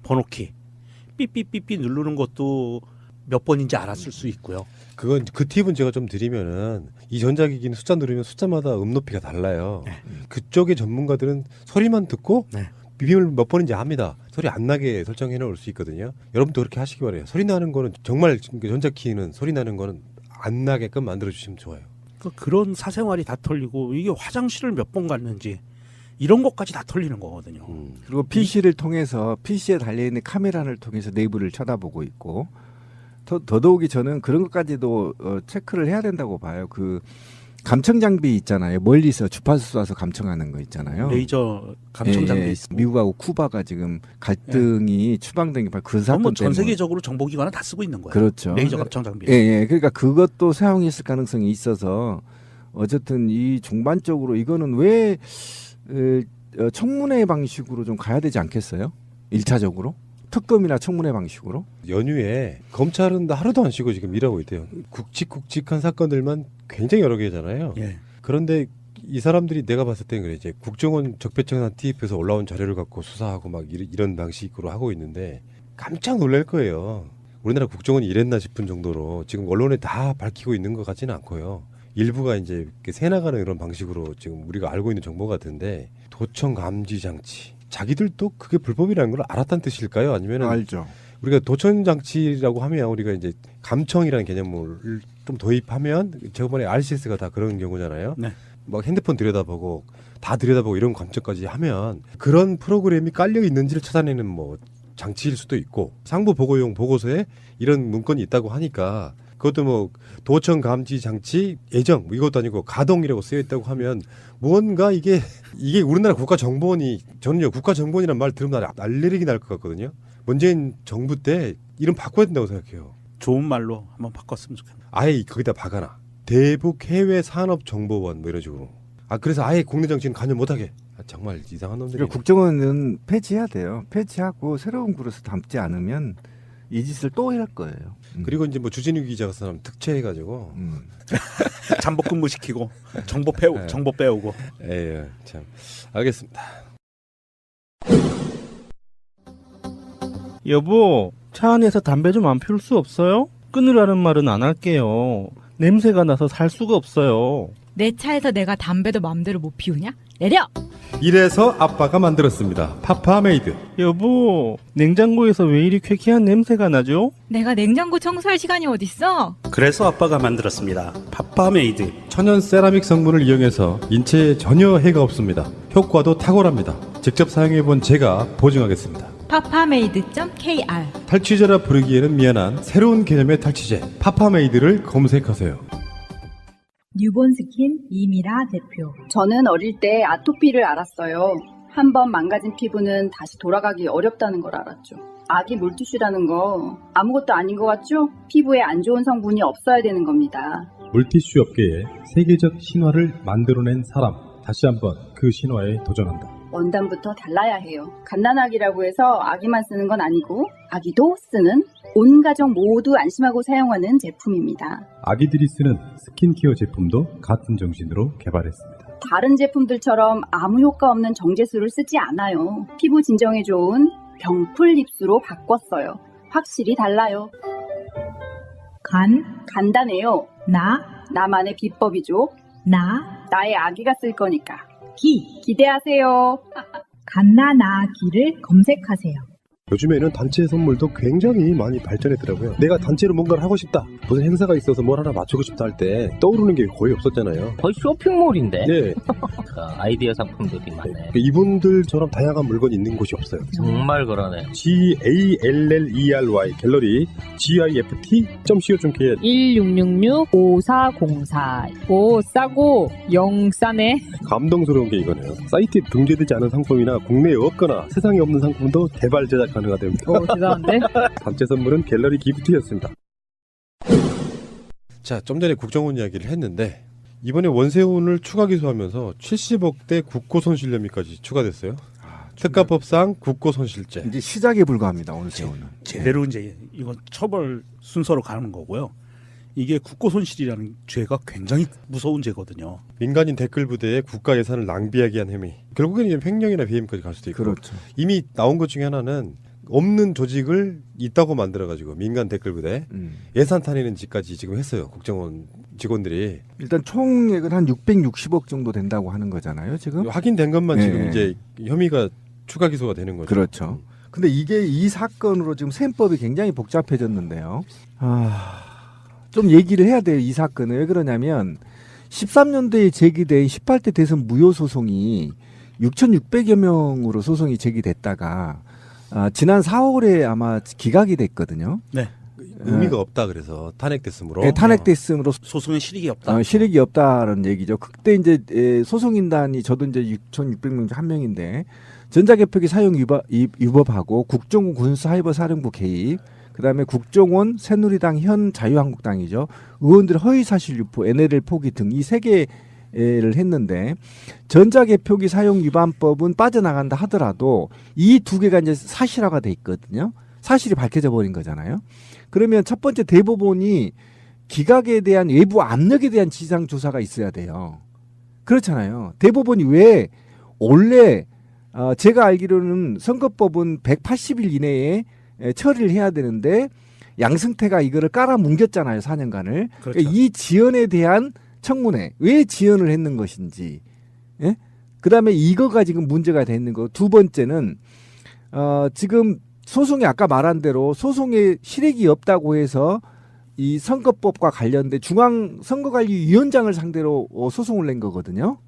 번호키. 삐삐삐삐 누르는 것도 몇 번인지 알았을 수 있고요. 그건 그 팁은 제가 좀 드리면은 이 전자기기는 숫자 누르면 숫자마다 높이가 달라요. 네. 그쪽의 전문가들은 소리만 듣고 네. 비밀을 몇 번인지 압니다. 소리 안 나게 설정해 놓을 수 있거든요. 여러분도 그렇게 하시기 바래요. 소리 나는 거는 정말 전자키는 소리 나는 거는 안 나게끔 만들어 주시면 좋아요. 그런 사생활이 다 털리고 이게 화장실을 몇 번 갔는지 이런 것까지 다 털리는 거거든요. 그리고 PC를 통해서 PC에 달려있는 카메라를 통해서 내부를 쳐다보고 있고 더더욱이 저는 그런 것까지도 체크를 해야 된다고 봐요. 그 감청 장비 있잖아요. 멀리서 주파수 쏴서 감청하는 거 있잖아요. 레이저 감청 장비. 예, 미국하고 쿠바가 지금 갈등이 추방된 게 바로 그 사건 때문에. 전 세계적으로 정보기관은 다 쓰고 있는 거예요. 그렇죠. 레이저 감청 장비. 예. 그러니까 그것도 사용했을 가능성이 있어서 어쨌든 이 중반적으로 이거는 왜 청문회 방식으로 좀 가야 되지 않겠어요? 1차적으로? 특검이나 청문회 방식으로? 연휴에 검찰은 하루도 안 쉬고 지금 일하고 있대요. 굵직굵직한 사건들만 굉장히 여러 개잖아요. 예. 그런데 이 사람들이 내가 봤을 때는 그래. 이제 국정원 적폐청산 TF에서 올라온 자료를 갖고 수사하고 막 이런 방식으로 하고 있는데 깜짝 놀랄 거예요. 우리나라 국정원이 이랬나 싶은 정도로 지금 언론에 다 밝히고 있는 것 같지는 않고요. 일부가 이제 이렇게 새나가는 이런 방식으로 지금 우리가 알고 있는 정보 같은데 도청 감지 장치. 자기들도 그게 불법이라는 걸 알았다는 뜻일까요? 아니면 알죠. 우리가 도청 장치라고 하면 우리가 이제 감청이라는 개념을 좀 도입하면 저번에 RCS가 다 그런 경우잖아요. 네. 막 핸드폰 들여다보고 다 들여다보고 이런 감청까지 하면 그런 프로그램이 깔려 있는지를 찾아내는 뭐 장치일 수도 있고 상부 보고용 보고서에 이런 문건이 있다고 하니까 그것도 뭐 도청 감지 장치 예정 뭐 이것도 아니고 가동이라고 쓰여 있다고 하면 무언가 이게 우리나라 국가정보원이 저는요 국가정보원이라는 말 들으면 알레르기 날 것 같거든요. 문재인 정부 때 이름 바꿔야 된다고 생각해요. 좋은 말로 한번 바꿨으면 좋겠네요. 아예 거기다 박아놔. 대북 해외 산업 정보원 뭐 이런 식으로. 그래서 아예 국내 정치는 관여 못하게. 정말 이상한 놈들이. 그러니까 국정원은 폐지해야 돼요. 폐지하고 새로운 그릇을 담지 않으면 이 짓을 또 할 거예요. 그리고 이제 뭐 주진우 기자가 사람 특채해가지고 잠복 근무 시키고 정보 빼오고. 예, 참 알겠습니다. 여보, 차 안에서 담배 좀 안 피울 수 없어요? 끊으라는 말은 안 할게요. 냄새가 나서 살 수가 없어요. 내 차에서 내가 담배도 마음대로 못 피우냐? 내려! 이래서 아빠가 만들었습니다. 파파메이드. 여보, 냉장고에서 왜 이리 쾌쾌한 냄새가 나죠? 내가 냉장고 청소할 시간이 어딨어? 그래서 아빠가 만들었습니다. 파파메이드. 천연 세라믹 성분을 이용해서 인체에 전혀 해가 없습니다. 효과도 탁월합니다. 직접 사용해본 제가 보증하겠습니다. 파파메이드.kr 탈취제라 부르기에는 미안한 새로운 개념의 탈취제 파파메이드를 검색하세요. 뉴본 스킨 이미라 대표. 저는 어릴 때 아토피를 알았어요. 한번 망가진 피부는 다시 돌아가기 어렵다는 걸 알았죠. 아기 물티슈라는 거 아무것도 아닌 것 같죠? 피부에 안 좋은 성분이 없어야 되는 겁니다. 물티슈 업계에 세계적 신화를 만들어낸 사람. 다시 한번 그 신화에 도전한다. 원단부터 달라야 해요. 갓난아기라고 해서 아기만 쓰는 건 아니고 아기도 쓰는 온 가족 모두 안심하고 사용하는 제품입니다. 아기들이 쓰는 스킨케어 제품도 같은 정신으로 개발했습니다. 다른 제품들처럼 아무 효과 없는 정제수를 쓰지 않아요. 피부 진정에 좋은 병풀 립스로 바꿨어요. 확실히 달라요. 간단해요. 나만의 비법이죠. 나의 아기가 쓸 거니까. 기대하세요. 갓나나기를 검색하세요. 요즘에는 단체 선물도 굉장히 많이 발전했더라고요. 내가 단체로 뭔가를 하고 싶다. 무슨 행사가 있어서 뭘 하나 맞추고 싶다 할 때 떠오르는 게 거의 없었잖아요. 거의 쇼핑몰인데. 네. 아이디어 상품들이 많네. 이분들처럼 다양한 물건이 있는 곳이 없어요. 정말 그러네. GALLERY 갤러리 GIFT.co.kr 1666-5404 오 싸고 영싸네. 감동스러운 게 이거네요. 사이트에 등재되지 않은 상품이나 국내에 없거나 세상에 없는 상품도 개발 제작 가능하답니다. 오 대단한데? 단체 선물은 갤러리 기프트였습니다. 자, 좀 전에 국정원 이야기를 했는데 이번에 원세훈을 추가 기소하면서 70억대 국고손실 혐의까지 추가됐어요. 특가법상 국고손실죄. 이제 시작에 불과합니다. 원세훈은. 제대로 이제 이건 처벌 순서로 가는 거고요. 이게 국고손실이라는 죄가 굉장히 무서운 죄거든요. 민간인 댓글 부대에 국가 예산을 낭비하게 한 혐의. 결국에는 이제 횡령이나 배임까지 갈 수도 있고. 그렇죠. 이미 나온 것 중에 하나는 없는 조직을 있다고 만들어가지고 민간 댓글 부대 예산 타내는 짓까지 지금 했어요. 국정원 직원들이. 일단 총액은 한 660억 정도 된다고 하는 거잖아요. 지금 확인된 것만 네. 지금 이제 혐의가 추가 기소가 되는 거죠. 그렇죠. 근데 이게 이 사건으로 지금 셈법이 굉장히 복잡해졌는데요. 좀 얘기를 해야 돼요. 이 사건은 왜 그러냐면 13년도에 제기된 18대 대선 무효 소송이 6,600여 명으로 소송이 제기됐다가 지난 4월에 아마 기각이 됐거든요. 네. 의미가 없다 그래서 탄핵됐으므로. 네, 탄핵됐으므로 소송에 실익이 없다. 실익이 없다라는 얘기죠. 그때 이제 소송인단이 저도 이제 6,600명 중 한 명인데 전자개표기 사용 위법하고 국정원 군사이버사령부 개입, 그다음에 국정원, 새누리당, 현 자유한국당이죠. 의원들 허위사실 유포, NLL 포기 등 이 세 개를 했는데 전자개표기 사용 위반법은 빠져나간다 하더라도 이 두 개가 이제 사실화가 돼 있거든요. 사실이 밝혀져 버린 거잖아요. 그러면 첫 번째 대법원이 기각에 대한 외부 압력에 대한 지상 조사가 있어야 돼요. 그렇잖아요. 대법원이 왜 원래 제가 알기로는 선거법은 180일 이내에 처리를 해야 되는데 양승태가 이거를 깔아뭉겼잖아요. 4년간을. 그렇죠. 그러니까 이 지연에 대한 청문회 왜 지연을 했는 것인지. 예? 그다음에 이거가 지금 문제가 되는 거. 두 번째는 지금 소송이 아까 말한 대로 소송에 실익이 없다고 해서 이 선거법과 관련된 중앙선거관리위원장을 상대로 소송을 낸 거거든요.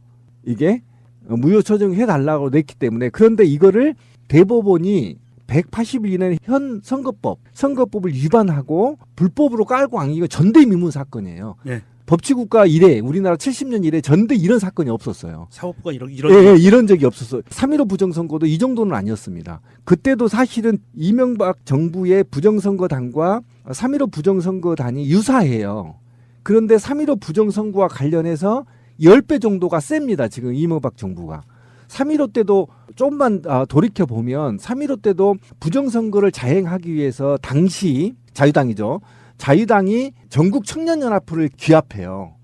이게 무효 처정해달라고 냈기 때문에. 그런데 이거를 대법원이 180일 이내 현 선거법을 위반하고 불법으로 깔고 안 이거 전대미문 사건이에요. 네. 법치국가 이래 우리나라 70년 이래 전대 이런 사건이 없었어요. 사법부가 이런 이런 적이 없었어요. 3.15 부정선거도 이 정도는 아니었습니다. 그때도 사실은 이명박 정부의 부정선거단과 3.15 부정선거단이 유사해요. 그런데 3.15 부정선거와 관련해서 10배 정도가 셉니다. 지금 이명박 정부가. 3.15 때도 좀만 돌이켜보면 3.15 때도 부정선거를 자행하기 위해서 당시 자유당이죠. 자유당이 전국 청년연합회를 규합해요.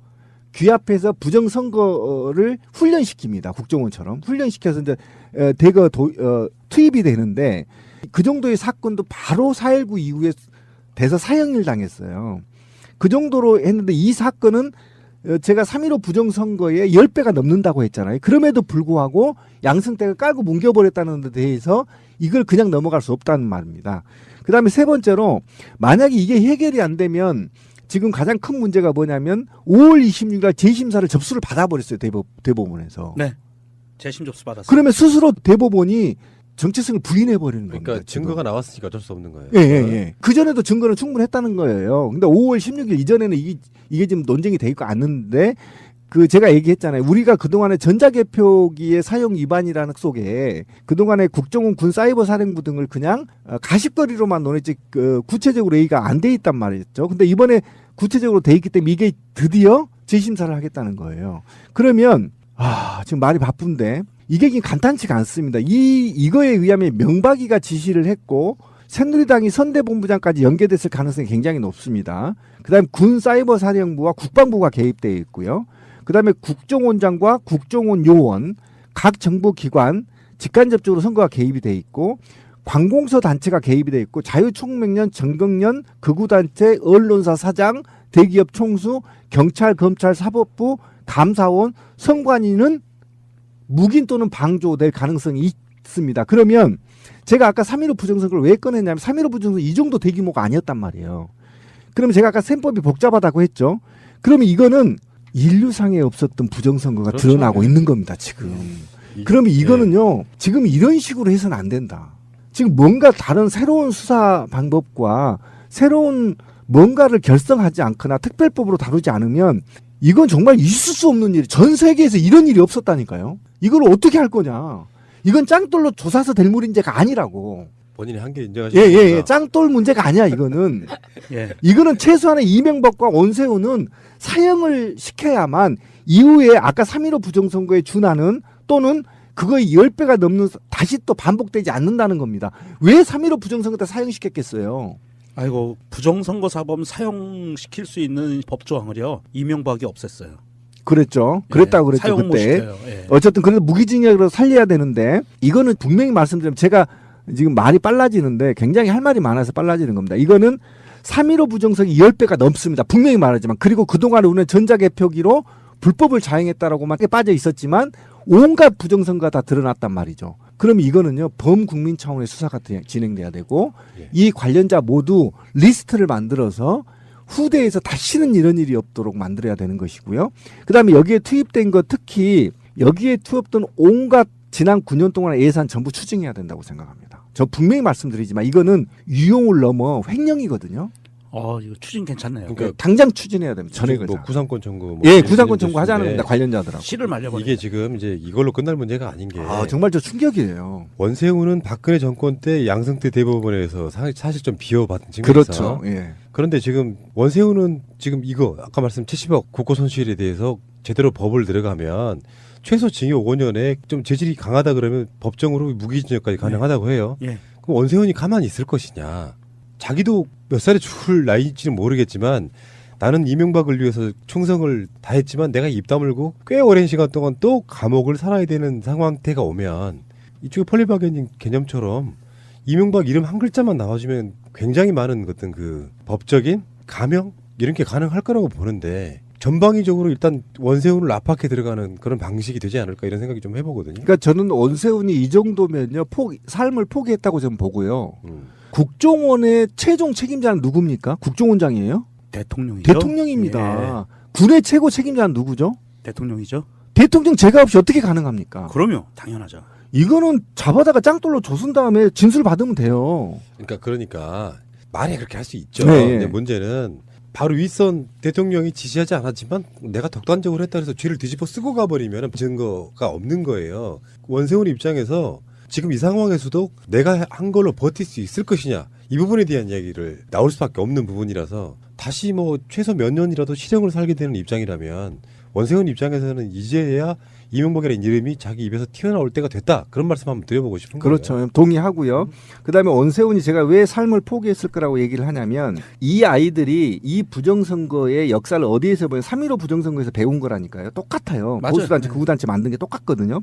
규합해서 부정선거를 훈련시킵니다. 국정원처럼. 훈련시켜서 이제 대거 투입이 되는데 그 정도의 사건도 바로 4.19 이후에 돼서 사형을 당했어요. 그 정도로 했는데 이 사건은 제가 3.15 부정선거에 10배가 넘는다고 했잖아요. 그럼에도 불구하고 양승태가 깔고 뭉겨버렸다는 데 대해서 이걸 그냥 넘어갈 수 없다는 말입니다. 그 다음에 세 번째로 만약에 이게 해결이 안 되면 지금 가장 큰 문제가 뭐냐면 5월 26일 날 재심사를 접수를 받아버렸어요. 대법원에서. 네. 재심 접수 받았어요. 그러면 스스로 대법원이 정체성을 부인해버리는 겁니다. 그러니까 증거가 나왔으니까 어쩔 수 없는 거예요. 예. 그전에도 증거는 충분했다는 거예요. 근데 5월 16일 이전에는 이게 지금 논쟁이 돼 있고 않는데 제가 얘기했잖아요. 우리가 그동안에 전자개표기의 사용 위반이라는 속에 그동안에 국정원 군사이버 사령부 등을 그냥 가십거리로만 논했지 구체적으로 얘기가 안 돼 있단 말이었죠. 근데 이번에 구체적으로 돼 있기 때문에 이게 드디어 재심사를 하겠다는 거예요. 그러면 지금 말이 바쁜데 이게 간단치가 않습니다. 이거에 의하면 명박이가 지시를 했고 새누리당이 선대본부장까지 연계됐을 가능성이 굉장히 높습니다. 그다음에 군사이버사령부와 국방부가 개입되어 있고요. 그다음에 국정원장과 국정원 요원, 각 정부기관 직간접적으로 선거가 개입이 돼 있고 관공서 단체가 개입이 돼 있고 자유총명련, 정경련, 극우단체, 언론사 사장, 대기업 총수, 경찰, 검찰, 사법부, 감사원, 선관위는 묵인 또는 방조될 가능성이 있습니다. 그러면 제가 아까 3.15 부정선거를 왜 꺼냈냐면 3.15 부정선거 이 정도 대규모가 아니었단 말이에요. 그러면 제가 아까 셈법이 복잡하다고 했죠. 그러면 이거는 인류상에 없었던 부정선거가 그렇죠. 드러나고 있는 겁니다. 지금. 그러면 이거는요. 지금 이런 식으로 해서는 안 된다. 지금 뭔가 다른 새로운 수사 방법과 새로운 뭔가를 결성하지 않거나 특별법으로 다루지 않으면 이건 정말 있을 수 없는 일. 전 세계에서 이런 일이 없었다니까요. 이걸 어떻게 할 거냐. 이건 짱돌로 조사서 될 문제가 아니라고. 본인이 한계 인정하시는 예. 짱돌 문제가 아니야, 이거는. 예. 이거는 최소한의 이명박과 원세훈은 사형을 시켜야만 이후에 아까 3.15 부정선거에 준하는 또는 그거의 10배가 넘는 다시 또 반복되지 않는다는 겁니다. 왜 3.15 부정선거 때 사형시켰겠어요? 아이고, 부정선거 사범 사형시킬 수 있는 법조항을요, 이명박이 없앴어요. 그랬죠. 그랬다고 그랬죠. 사용 못 그때. 시켜요. 예. 어쨌든 그래서 무기징역으로 살려야 되는데 이거는 분명히 말씀드리면 제가 지금 말이 빨라지는데 굉장히 할 말이 많아서 빨라지는 겁니다. 이거는 3.15 부정선거 10배가 넘습니다. 분명히 말하지만. 그리고 그동안에 우리는 전자개표기로 불법을 자행했다라고만 빠져 있었지만 온갖 부정선거가 다 드러났단 말이죠. 그럼 이거는요. 범국민 차원의 수사가 진행돼야 되고 이 관련자 모두 리스트를 만들어서 후대에서 다시는 이런 일이 없도록 만들어야 되는 것이고요. 그다음에 여기에 투입된 것 특히 여기에 투입된 온갖 지난 9년 동안의 예산 전부 추징해야 된다고 생각합니다. 저 분명히 말씀드리지만 이거는 유용을 넘어 횡령이거든요. 이거 추진 괜찮네요. 그러니까 당장 추진해야 됩니다. 전액을 뭐 다. 구상권 청구. 구상권 청구하자는 겁니다. 관련자들하고. 씨를 말려버려. 이게 지금 이제 이걸로 끝날 문제가 아닌 게. 정말 저 충격이에요. 원세훈은 박근혜 정권 때 양승태 대법원에서 사실 좀 비호받은 측면이 그렇죠. 있어요. 예. 그런데 지금 원세훈은 지금 이거 아까 말씀 70억 국고 손실에 대해서 제대로 법을 들어가면 최소 징역 5년에 좀 재질이 강하다 그러면 법정으로 무기징역까지 가능하다고 해요. 예. 그럼 원세훈이 가만히 있을 것이냐. 자기도 몇 살에 죽을 나이인지는 모르겠지만 나는 이명박을 위해서 충성을 다했지만 내가 입 다물고 꽤 오랜 시간 동안 또 감옥을 살아야 되는 상황태가 오면 이쪽에 폴리바게닝 개념처럼 이명박 이름 한 글자만 나와주면 굉장히 많은 어떤 그 법적인 감형 이런 게 가능할 거라고 보는데 전방위적으로 일단 원세훈을 압박해 들어가는 그런 방식이 되지 않을까 이런 생각이 좀 해보거든요. 그러니까 저는 원세훈이 이 정도면요 삶을 포기했다고 저는 보고요. 국정원의 최종 책임자는 누굽니까? 국정원장이에요? 대통령이죠. 대통령입니다. 군의 최고 책임자는 누구죠? 대통령이죠. 대통령 제가 없이 어떻게 가능합니까? 그럼요, 당연하죠. 이거는 잡아다가 짱돌로 조순 다음에 진술 받으면 돼요. 그러니까 말에 그렇게 할 수 있죠. 네. 근데 문제는 바로 윗선 대통령이 지시하지 않았지만 내가 독단적으로 했다 해서 죄를 뒤집어 쓰고 가버리면 증거가 없는 거예요. 원세훈 입장에서 지금 이 상황에서도 내가 한 걸로 버틸 수 있을 것이냐 이 부분에 대한 이야기를 나올 수밖에 없는 부분이라서 다시 뭐 최소 몇 년이라도 실형을 살게 되는 입장이라면 원세훈 입장에서는 이제야 이명박이라는 이름이 자기 입에서 튀어나올 때가 됐다. 그런 말씀 한번 드려보고 싶은 거예요. 그렇죠. 동의하고요. 그다음에 원세훈이 제가 왜 삶을 포기했을 거라고 얘기를 하냐면 이 아이들이 이 부정선거의 역사를 어디에서 보면 3.15 부정선거에서 배운 거라니까요. 똑같아요. 맞아요. 보수단체, 극우단체 만든 게 똑같거든요.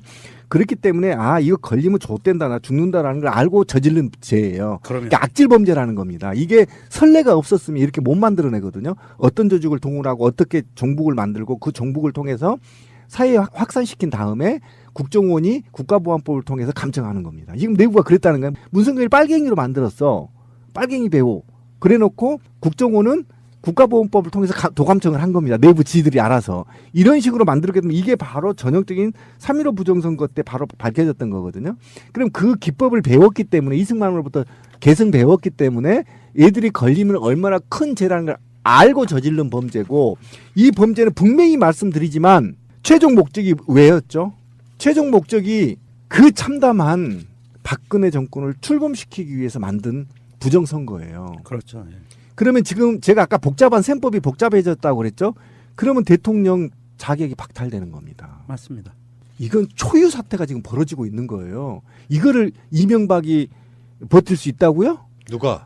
그렇기 때문에 이거 걸리면 좆된다, 나 죽는다라는 걸 알고 저지른 죄예요. 그러니까 악질 범죄라는 겁니다. 이게 선례가 없었으면 이렇게 못 만들어내거든요. 어떤 조직을 동원하고 어떻게 정북을 만들고 그 정북을 통해서 사회에 확산시킨 다음에 국정원이 국가보안법을 통해서 감청하는 겁니다. 지금 내부가 그랬다는 거예요. 문성근을 빨갱이로 만들었어. 빨갱이 배우. 그래놓고 국정원은 국가보안법을 통해서 도감청을 한 겁니다. 내부 지들이 알아서. 이런 식으로 만들었기 때문에 이게 바로 전형적인 3.15 부정선거 때 바로 밝혀졌던 거거든요. 그럼 그 기법을 배웠기 때문에 이승만으로부터 계승 배웠기 때문에 얘들이 걸리면 얼마나 큰 죄라는 걸 알고 저지른 범죄고 이 범죄는 분명히 말씀드리지만 최종 목적이 왜였죠? 최종 목적이 그 참담한 박근혜 정권을 출범시키기 위해서 만든 부정선거예요. 그렇죠. 예. 그러면 지금 제가 아까 복잡한 셈법이 복잡해졌다고 그랬죠? 그러면 대통령 자격이 박탈되는 겁니다. 맞습니다. 이건 초유 사태가 지금 벌어지고 있는 거예요. 이거를 이명박이 버틸 수 있다고요? 누가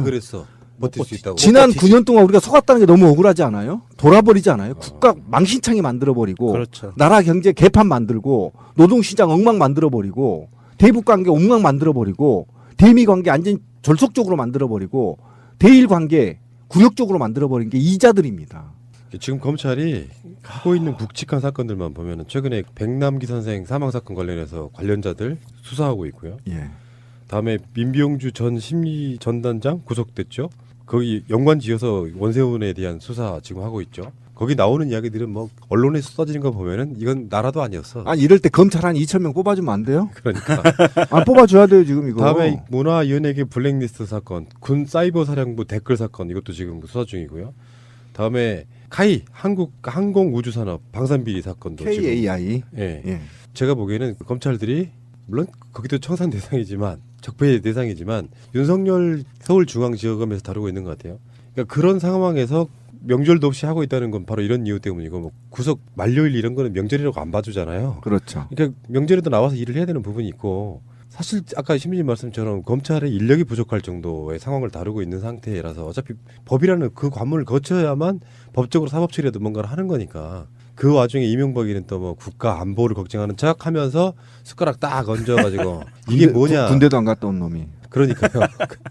그랬어? 버틸 수 있다고. 지난 9년 동안 우리가 속았다는 게 너무 억울하지 않아요? 돌아버리지 않아요? 국가 망신창이 만들어버리고 그렇죠. 나라 경제 개판 만들고 노동시장 엉망 만들어버리고 대북관계 엉망 만들어버리고 대미관계 완전 졸속적으로 만들어버리고 대일관계 굴욕적으로 만들어버린 게 이자들입니다. 지금 검찰이 하고 있는 굵직한 사건들만 보면 최근에 백남기 선생 사망사건 관련해서 관련자들 수사하고 있고요. 예. 다음에 민병주 전 심리전단장 구속됐죠. 거기 연관지어서 원세훈에 대한 수사 지금 하고 있죠. 거기 나오는 이야기들은 뭐 언론에서 쏟아지는 거 보면은 이건 나라도 아니었어. 이럴 때 검찰 한 2,000명 뽑아주면 안 돼요? 그러니까. 뽑아줘야 돼요 지금 이거. 다음에 문화위원회계 블랙리스트 사건, 군 사이버 사령부 댓글 사건 이것도 지금 수사 중이고요. 다음에 카이 한국 항공우주산업 방산비리 사건도 KAI. 지금. 예. 제가 보기에는 검찰들이 물론 거기도 청산 대상이지만 적폐 대상이지만 윤석열 서울중앙지검에서 다루고 있는 것 같아요. 그러니까 그런 상황에서 명절도 없이 하고 있다는 건 바로 이런 이유 때문이고 뭐 구속 만료일 이런 거는 명절이라고 안 봐주잖아요. 그렇죠. 그러니까 명절에도 나와서 일을 해야 되는 부분이 있고 사실 아까 신민님 말씀처럼 검찰의 인력이 부족할 정도의 상황을 다루고 있는 상태라서 어차피 법이라는 그 관문을 거쳐야만 법적으로 사법 처리라도 뭔가를 하는 거니까 그 와중에 이명박이는 또 뭐 국가 안보를 걱정하는 척하면서 숟가락 딱 얹어가지고 이게 뭐냐. 군대도 안 갔다 온 놈이. 그러니까요.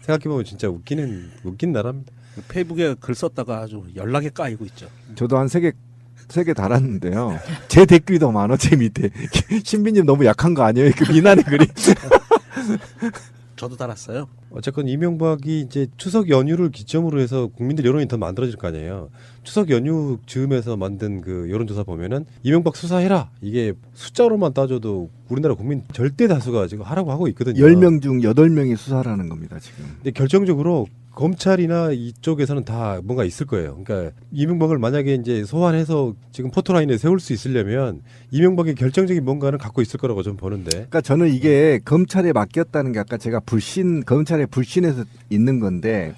생각해보면 진짜 웃긴 나라입니다. 페이북에 글 썼다가 아주 연락에 까이고 있죠. 저도 한 3개 달았는데요. 제 댓글이 더 많아, 제 밑에. 신비님 너무 약한 거 아니에요? 그 미난의 글이. 저도 달았어요. 어쨌건 이명박이 이제 추석 연휴를 기점으로 해서 국민들 여론이 더 만들어질 거 아니에요. 추석 연휴 즈음에서 만든 그 여론조사 보면은 이명박 수사해라. 이게 숫자로만 따져도 우리나라 국민 절대 다수가 지금 하라고 하고 있거든요. 10명 중 8명이 수사라는 겁니다, 지금. 근데 결정적으로 검찰이나 이쪽에서는 다 뭔가 있을 거예요. 그러니까 이명박을 만약에 이제 소환해서 지금 포토라인에 세울 수 있으려면 이명박의 결정적인 뭔가는 갖고 있을 거라고 좀 보는데. 그러니까 저는 이게 검찰에 맡겼다는 게 아까 제가 검찰에 불신해서 있는 건데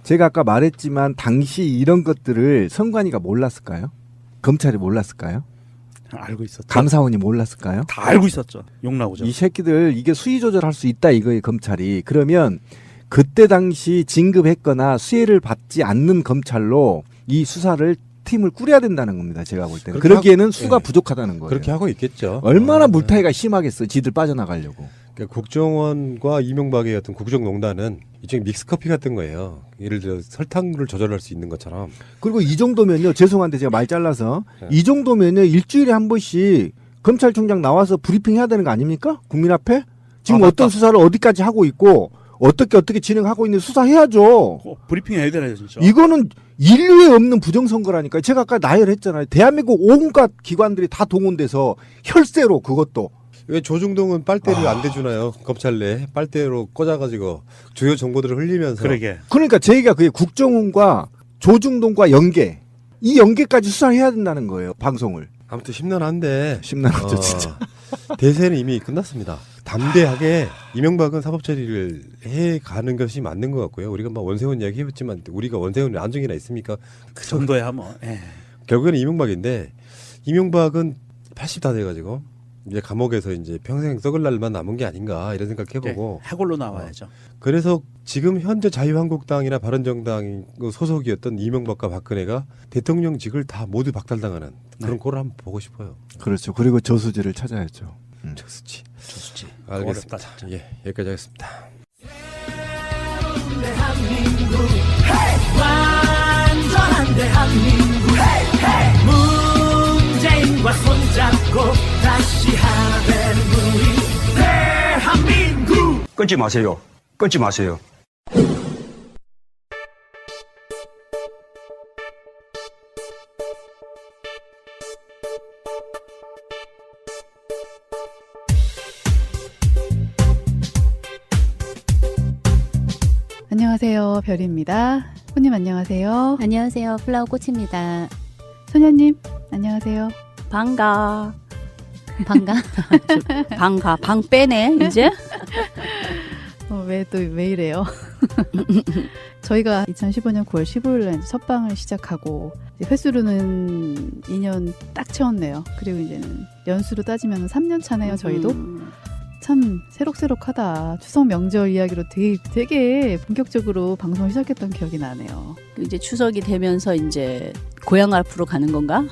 제가 아까 말했지만 당시 이런 것들을 선관위가 몰랐을까요? 검찰이 몰랐을까요? 알고 있었죠. 감사원이 몰랐을까요? 다 알고 있었죠. 욕 나오죠. 이 새끼들 이게 수위 조절할 수 있다 이거예요, 검찰이. 그러면 그때 당시 진급했거나 수혜를 받지 않는 검찰로 이 수사를 팀을 꾸려야 된다는 겁니다. 제가 볼 때는. 그러기에는 수가 부족하다는 거예요. 그렇게 하고 있겠죠. 얼마나 물타기가 심하겠어. 지들 빠져나가려고. 그러니까 국정원과 이명박의 어떤 국정농단은 일종의 믹스커피 같은 거예요. 예를 들어 설탕물을 조절할 수 있는 것처럼. 그리고 이 정도면요. 죄송한데 제가 말 잘라서 이 정도면요. 일주일에 한 번씩 검찰총장 나와서 브리핑 해야 되는 거 아닙니까? 국민 앞에? 지금 어떤 수사를 어디까지 하고 있고 어떻게 진행하고 있는 수사해야죠. 브리핑 해야 되나요, 진짜? 이거는 인류에 없는 부정선거라니까요. 제가 아까 나열했잖아요. 대한민국 온갖 기관들이 다 동원돼서 혈세로 그것도. 왜 조중동은 빨대를 안 대주나요? 검찰 내 빨대로 꽂아가지고 주요 정보들을 흘리면서. 그러니까 제 얘기가 그게 국정원과 조중동과 연계. 이 연계까지 수사를 해야 된다는 거예요. 방송을. 아무튼 심란한데. 심란하죠, 진짜. 대세는 이미 끝났습니다. 담대하게 이명박은 사법 처리를 해가는 것이 맞는 것 같고요. 우리가 막 원세훈 이야기 해봤지만 우리가 원세훈이 안중이나 있습니까? 그 정도야 뭐. 결국에는 이명박인데 이명박은 80 다 돼가지고 이제 감옥에서 이제 평생 썩을 날만 남은 게 아닌가 이런 생각해보고 해골로 나와야죠. 그래서 지금 현재 자유한국당이나 바른정당 소속이었던 이명박과 박근혜가 대통령직을 다 모두 박탈당하는 그런 꼴을 한번 보고 싶어요. 그렇죠. 그리고 저수지를 찾아야죠. 저수지. 어렵다. 알겠습니다. 예, 여기까지 하겠습니다. 대한민국 완전한 대한민국 문재인과 손잡고 다시 하나 되는 우리 대한민국. 끊지 마세요. 끊지 마세요. 안녕하세요. 별입니다. 손님 안녕하세요. 안녕하세요. 플라워 꽃입니다. 소녀님 안녕하세요. 반가. 방 빼네 이제. 왜 이래요? 저희가 2015년 9월 15일에 첫 방을 시작하고 횟수로는 2년 딱 채웠네요. 그리고 이제는 연수로 따지면 3년 차네요. 저희도. 참 새록새록하다. 추석 명절 이야기로 되게 본격적으로 방송을 시작했던 기억이 나네요. 이제 추석이 되면서 이제 고향 앞으로 가는 건가?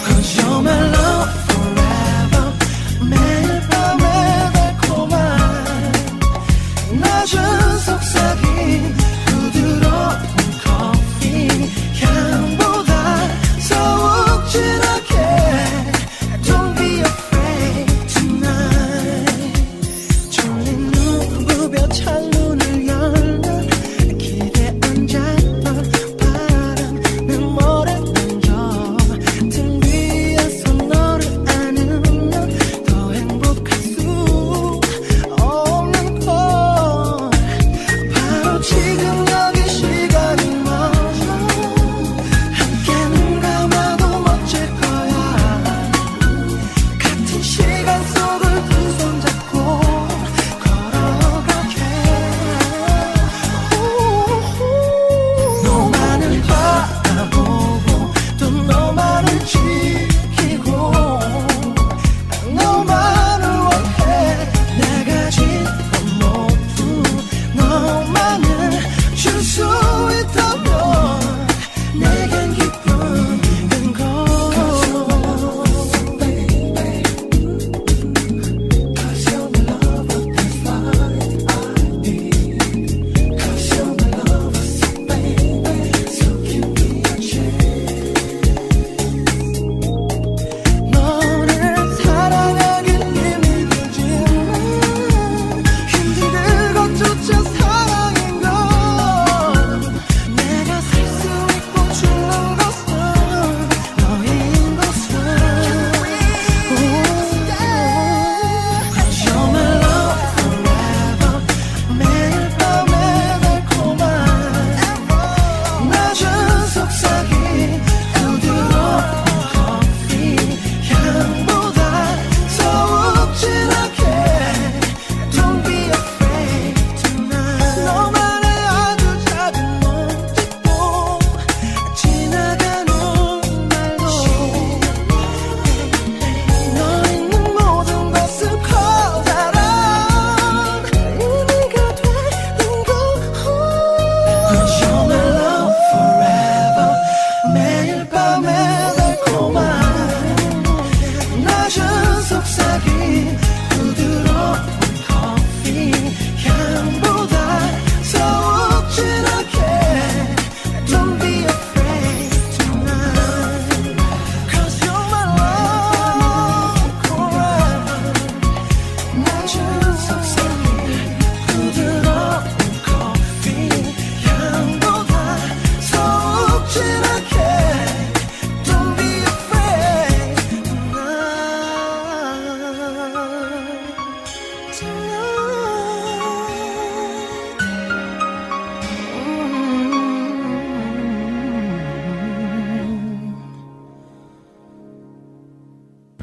Cause you're my love forever, man.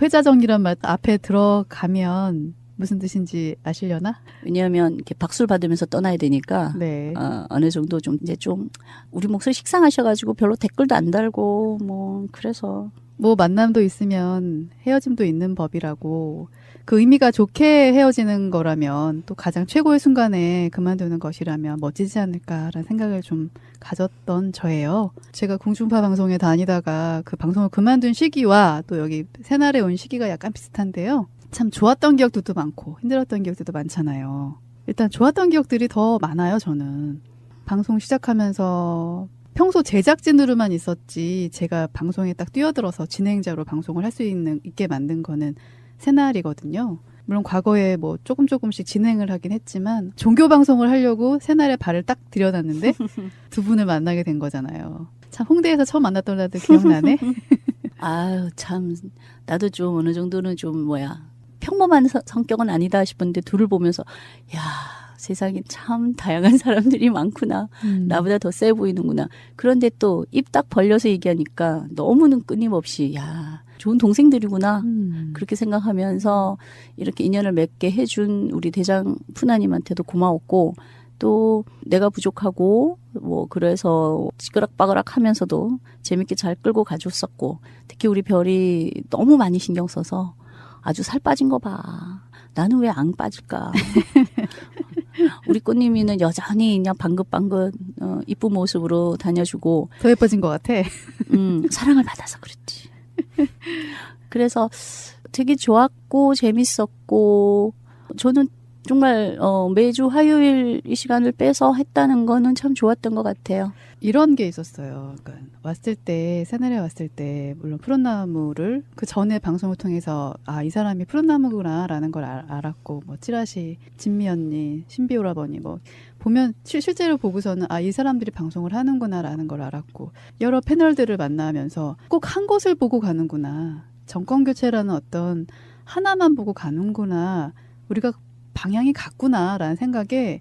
회자정이란 말 앞에 들어가면 무슨 뜻인지 아시려나? 왜냐하면 이렇게 박수를 받으면서 떠나야 되니까 네. 어느 정도 좀 이제 좀 우리 목소리 식상하셔가지고 별로 댓글도 안 달고 뭐 그래서 뭐 만남도 있으면 헤어짐도 있는 법이라고 그 의미가 좋게 헤어지는 거라면 또 가장 최고의 순간에 그만두는 것이라면 멋지지 않을까라는 생각을 좀 가졌던 저예요. 제가 공중파 방송에 다니다가 그 방송을 그만둔 시기와 또 여기 새날에 온 시기가 약간 비슷한데요. 참 좋았던 기억들도 많고 힘들었던 기억들도 많잖아요. 일단 좋았던 기억들이 더 많아요, 저는. 방송 시작하면서 평소 제작진으로만 있었지 제가 방송에 딱 뛰어들어서 진행자로 방송을 할 수 있게 만든 거는 새날이거든요. 물론 과거에 뭐 조금씩 진행을 하긴 했지만 종교 방송을 하려고 새날에 발을 딱 들여놨는데 두 분을 만나게 된 거잖아요. 참 홍대에서 처음 만났던 날들 기억나네. 아유 참 나도 좀 어느 정도는 좀 평범한 성격은 아니다 싶은데 둘을 보면서 야 세상에 참 다양한 사람들이 많구나. 나보다 더 세 보이는구나. 그런데 또 입 딱 벌려서 얘기하니까 너무는 끊임없이 야 좋은 동생들이구나. 그렇게 생각하면서 이렇게 인연을 맺게 해준 우리 대장 푸나님한테도 고마웠고 또 내가 부족하고 뭐 그래서 찌그락빠그락 하면서도 재밌게 잘 끌고 가줬었고 특히 우리 별이 너무 많이 신경 써서 아주 살 빠진 거 봐. 나는 왜 안 빠질까? 우리 꽃님이는 여전히 그냥 방긋방긋 이쁜 모습으로 다녀주고 더 예뻐진 것 같아. 사랑을 받아서 그렇지. 그래서 되게 좋았고 재밌었고 저는 정말 매주 화요일 이 시간을 빼서 했다는 거는 참 좋았던 것 같아요. 이런 게 있었어요. 그러니까 왔을 때 새날에 왔을 때 물론 푸른나무를 그 전에 방송을 통해서 이 사람이 푸른나무구나라는 걸 알았고 뭐 찌라시 진미 언니 신비 오라버니 뭐 보면 실제로 보고서는 이 사람들이 방송을 하는구나라는 걸 알았고 여러 패널들을 만나면서 꼭 한 곳을 보고 가는구나. 정권 교체라는 어떤 하나만 보고 가는구나. 우리가 방향이 같구나라는 생각에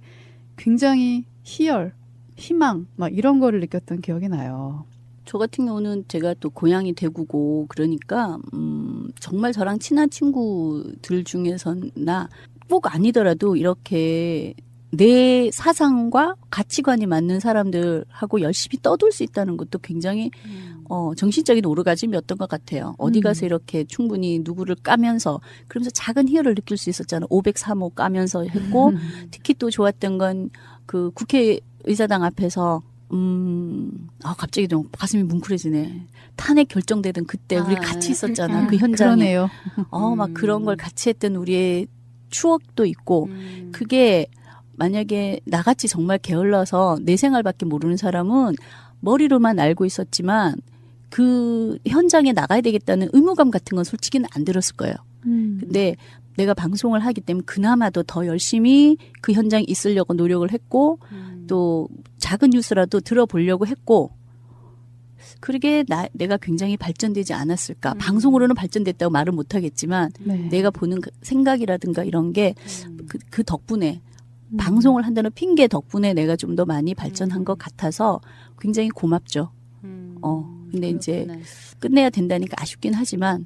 굉장히 희망 막 이런 거를 느꼈던 기억이 나요. 저 같은 경우는 제가 또 고향이 대구고 그러니까 정말 저랑 친한 친구들 중에서나 꼭 아니더라도 이렇게 내 사상과 가치관이 맞는 사람들하고 열심히 떠돌 수 있다는 것도 굉장히 정신적인 오르가즘이었던 것 같아요. 어디 가서 이렇게 충분히 누구를 까면서 그러면서 작은 희열을 느낄 수 있었잖아요. 503호 까면서 했고 특히 또 좋았던 건 그 국회의사당 앞에서 갑자기 좀 가슴이 뭉클해지네. 탄핵 결정되던 그때 우리 같이 있었잖아. 그 현장에. 그러네요. 막 그런 걸 같이 했던 우리의 추억도 있고 그게 만약에 나같이 정말 게을러서 내 생활밖에 모르는 사람은 머리로만 알고 있었지만 그 현장에 나가야 되겠다는 의무감 같은 건 솔직히는 안 들었을 거예요. 근데 내가 방송을 하기 때문에 그나마도 더 열심히 그 현장에 있으려고 노력을 했고 또 작은 뉴스라도 들어보려고 했고 그러게 내가 굉장히 발전되지 않았을까. 방송으로는 발전됐다고 말은 못하겠지만 내가 보는 생각이라든가 이런 게 그 덕분에 방송을 한다는 핑계 덕분에 내가 좀 더 많이 발전한 것 같아서 굉장히 고맙죠. 근데 이제 끝내야 된다니까 아쉽긴 하지만